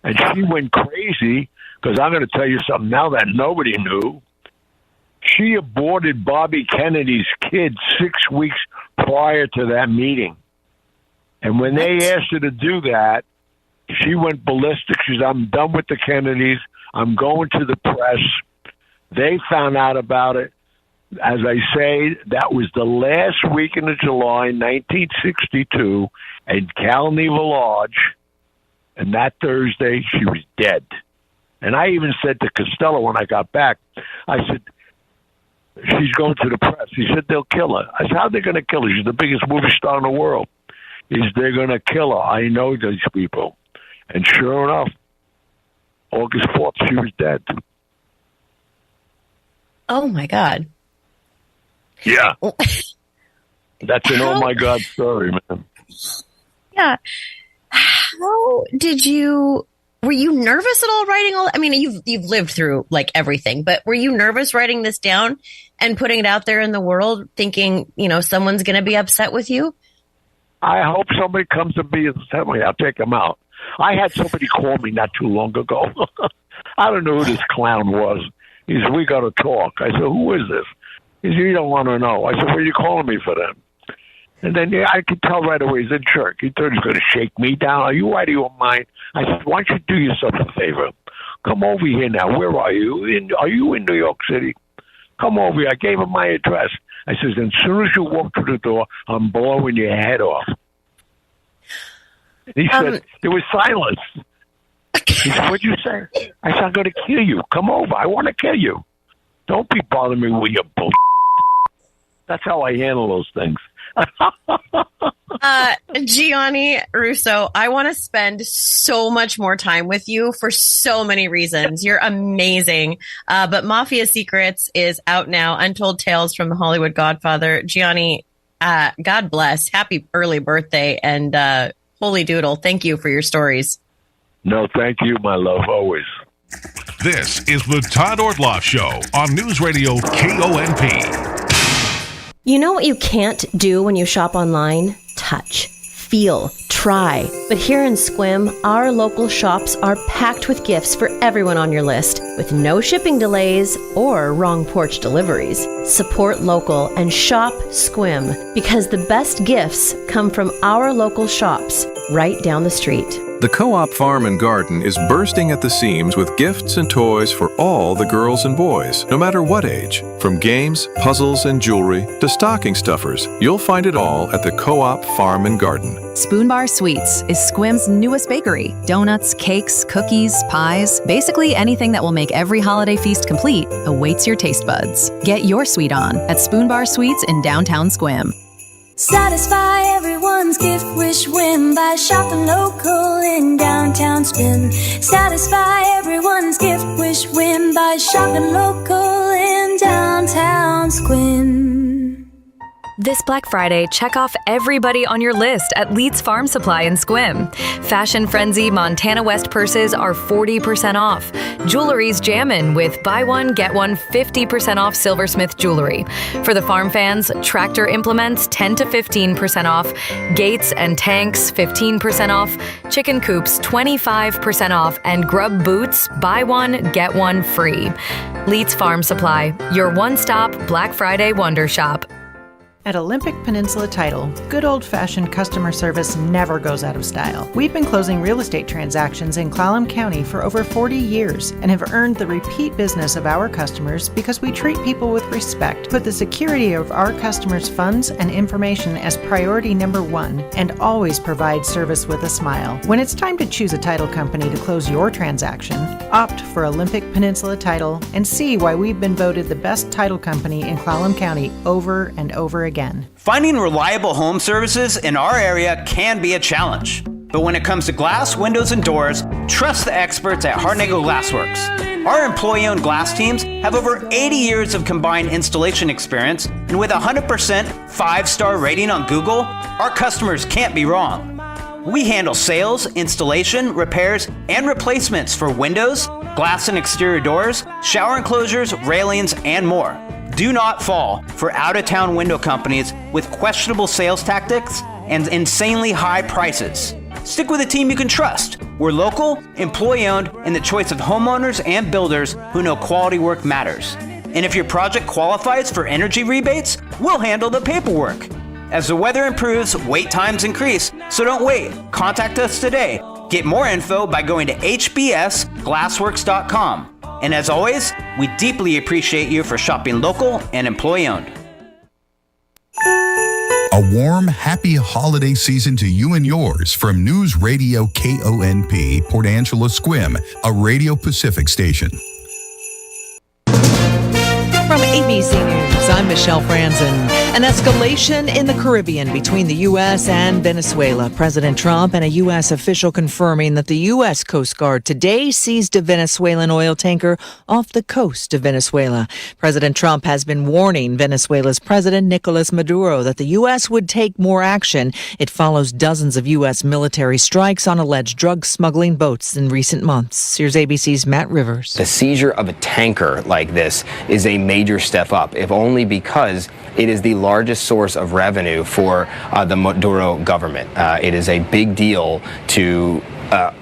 And she went crazy, because I'm going to tell you something now that nobody knew. She aborted Bobby Kennedy's kid 6 weeks prior to that meeting. And when they asked her to do that, she went ballistic. She said, I'm done with the Kennedys. I'm going to the press. They found out about it. As I say, that was the last weekend of July, 1962, at Cal Neva Lodge. And that Thursday, she was dead. And I even said to Costello when I got back, I said, she's going to the press. He said, they'll kill her. I said, how are they going to kill her? She's the biggest movie star in the world. He said, they're going to kill her. I know these people. And sure enough, August 4th, she was dead. Oh, my God. Yeah. That's an oh, my God story, man. Yeah. How did you... Were you nervous at all writing all? I mean, you've lived through like everything, but were you nervous writing this down and putting it out there in the world, thinking someone's going to be upset with you? I hope somebody comes to me and tell me I'll take them out. I had somebody call me not too long ago. I don't know who this clown was. He said, "We got to talk." I said, "Who is this?" He said, "You don't want to know." I said, "What are you calling me for then?" And then I could tell right away he's a jerk. He thought he was going to shake me down. Are you out of your mind? I said, why don't you do yourself a favor? Come over here now. Where are you? Are you in New York City? Come over here. I gave him my address. I said, as soon as you walk through the door, I'm blowing your head off. He said, there was silence. He said, what'd you say? I said, I'm going to kill you. Come over. I want to kill you. Don't be bothering me with your bull. That's how I handle those things. Gianni Russo, I want to spend so much more time with you for so many reasons. You're amazing. But Mafia Secrets is out now. Untold Tales from the Hollywood Godfather. Gianni, God bless. Happy early birthday. And holy doodle, thank you for your stories. No, thank you, my love, always. This is the Todd Ortloff Show on Newsradio KONP. You know what you can't do when you shop online? Touch, feel, try. But here in Sequim, our local shops are packed with gifts for everyone on your list, with no shipping delays or wrong porch deliveries. Support local and shop Sequim, because the best gifts come from our local shops right down the street. The Co-op Farm and Garden is bursting at the seams with gifts and toys for all the girls and boys, no matter what age. From games, puzzles, and jewelry to stocking stuffers, you'll find it all at the Co-op Farm and Garden. Spoon Bar Sweets is Sequim's newest bakery. Donuts, cakes, cookies, pies, basically anything that will make every holiday feast complete awaits your taste buds. Get your sweet on at Spoon Bar Sweets in downtown Sequim. Satisfy everyone's gift wish whim by shopping local in downtown Spin. Satisfy everyone's gift wish whim by shopping local in downtown Squim. This Black Friday, check off everybody on your list at Leeds Farm Supply in Sequim. Fashion Frenzy Montana West purses are 40% off. Jewelry's jammin' with buy one, get one 50% off Silversmith jewelry. For the farm fans, tractor implements 10 to 15% off. Gates and tanks 15% off. Chicken coops 25% off. And grub boots, buy one, get one free. Leeds Farm Supply, your one-stop Black Friday wonder shop. At Olympic Peninsula Title, good old-fashioned customer service never goes out of style. We've been closing real estate transactions in Clallam County for over 40 years and have earned the repeat business of our customers because we treat people with respect, put the security of our customers' funds and information as priority number one, and always provide service with a smile. When it's time to choose a title company to close your transaction, opt for Olympic Peninsula Title and see why we've been voted the best title company in Clallam County over and over again. Finding reliable home services in our area can be a challenge. But when it comes to glass, windows, and doors, trust the experts at Hartnagel Glassworks. Our employee-owned glass teams have over 80 years of combined installation experience, and with a 100% 5-star rating on Google, our customers can't be wrong. We handle sales, installation, repairs, and replacements for windows, glass and exterior doors, shower enclosures, railings, and more. Do not fall for out-of-town window companies with questionable sales tactics and insanely high prices. Stick with a team you can trust. We're local, employee-owned, and the choice of homeowners and builders who know quality work matters. And if your project qualifies for energy rebates, we'll handle the paperwork. As the weather improves, wait times increase, so don't wait. Contact us today. Get more info by going to hbsglassworks.com. And as always, we deeply appreciate you for shopping local and employee-owned. A warm, happy holiday season to you and yours from Newsradio KONP, Port Angeles Squim, a Radio Pacific station. From ABC News, I'm Michelle Franzen. An escalation in the Caribbean between the U.S. and Venezuela. President Trump and a U.S. official confirming that the U.S. Coast Guard today seized a Venezuelan oil tanker off the coast of Venezuela. President Trump has been warning Venezuela's President Nicolas Maduro that the U.S. would take more action. It follows dozens of U.S. military strikes on alleged drug smuggling boats in recent months. Here's ABC's Matt Rivers. The seizure of a tanker like this is a major step up, if only because it is the largest source of revenue for the Maduro government. It is a big deal to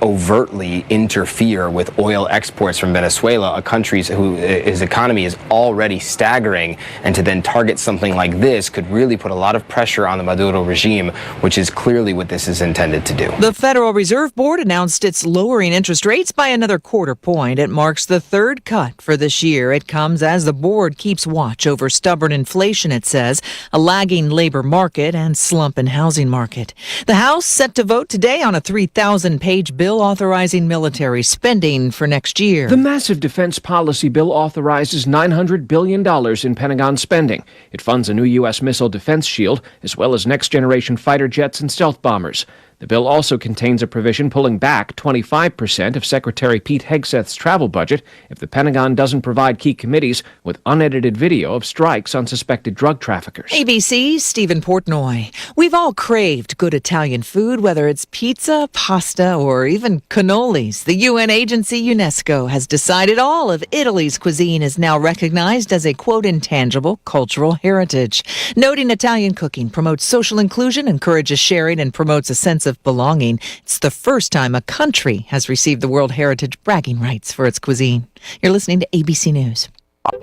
overtly interfere with oil exports from Venezuela, a country whose economy is already staggering, and to then target something like this could really put a lot of pressure on the Maduro regime, which is clearly what this is intended to do. The Federal Reserve Board announced it's lowering interest rates by another quarter point. It marks the third cut for this year. It comes as the board keeps watch over stubborn inflation, it says, a lagging labor market, and slump in housing market. The House set to vote today on a 3,000-page bill authorizing military spending for next year. The massive defense policy bill authorizes $900 billion in Pentagon spending. It funds a new U.S. missile defense shield, as well as next-generation fighter jets and stealth bombers. The bill also contains a provision pulling back 25% of Secretary Pete Hegseth's travel budget if the Pentagon doesn't provide key committees with unedited video of strikes on suspected drug traffickers. ABC's Stephen Portnoy. We've all craved good Italian food, whether it's pizza, pasta, or even cannolis. The UN agency UNESCO has decided all of Italy's cuisine is now recognized as a, quote, intangible cultural heritage. Noting Italian cooking promotes social inclusion, encourages sharing, and promotes a sense of belonging. It's the first time a country has received the World Heritage bragging rights for its cuisine. You're listening to ABC News.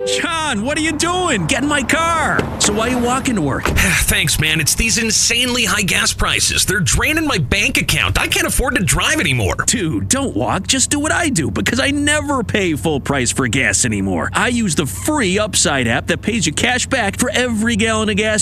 John, what are you doing? Get in my car. So why are you walking to work? Thanks, man. It's these insanely high gas prices. They're draining my bank account. I can't afford to drive anymore. Dude, don't walk. Just do what I do, because I never pay full price for gas anymore. I use the free Upside app that pays you cash back for every gallon of gas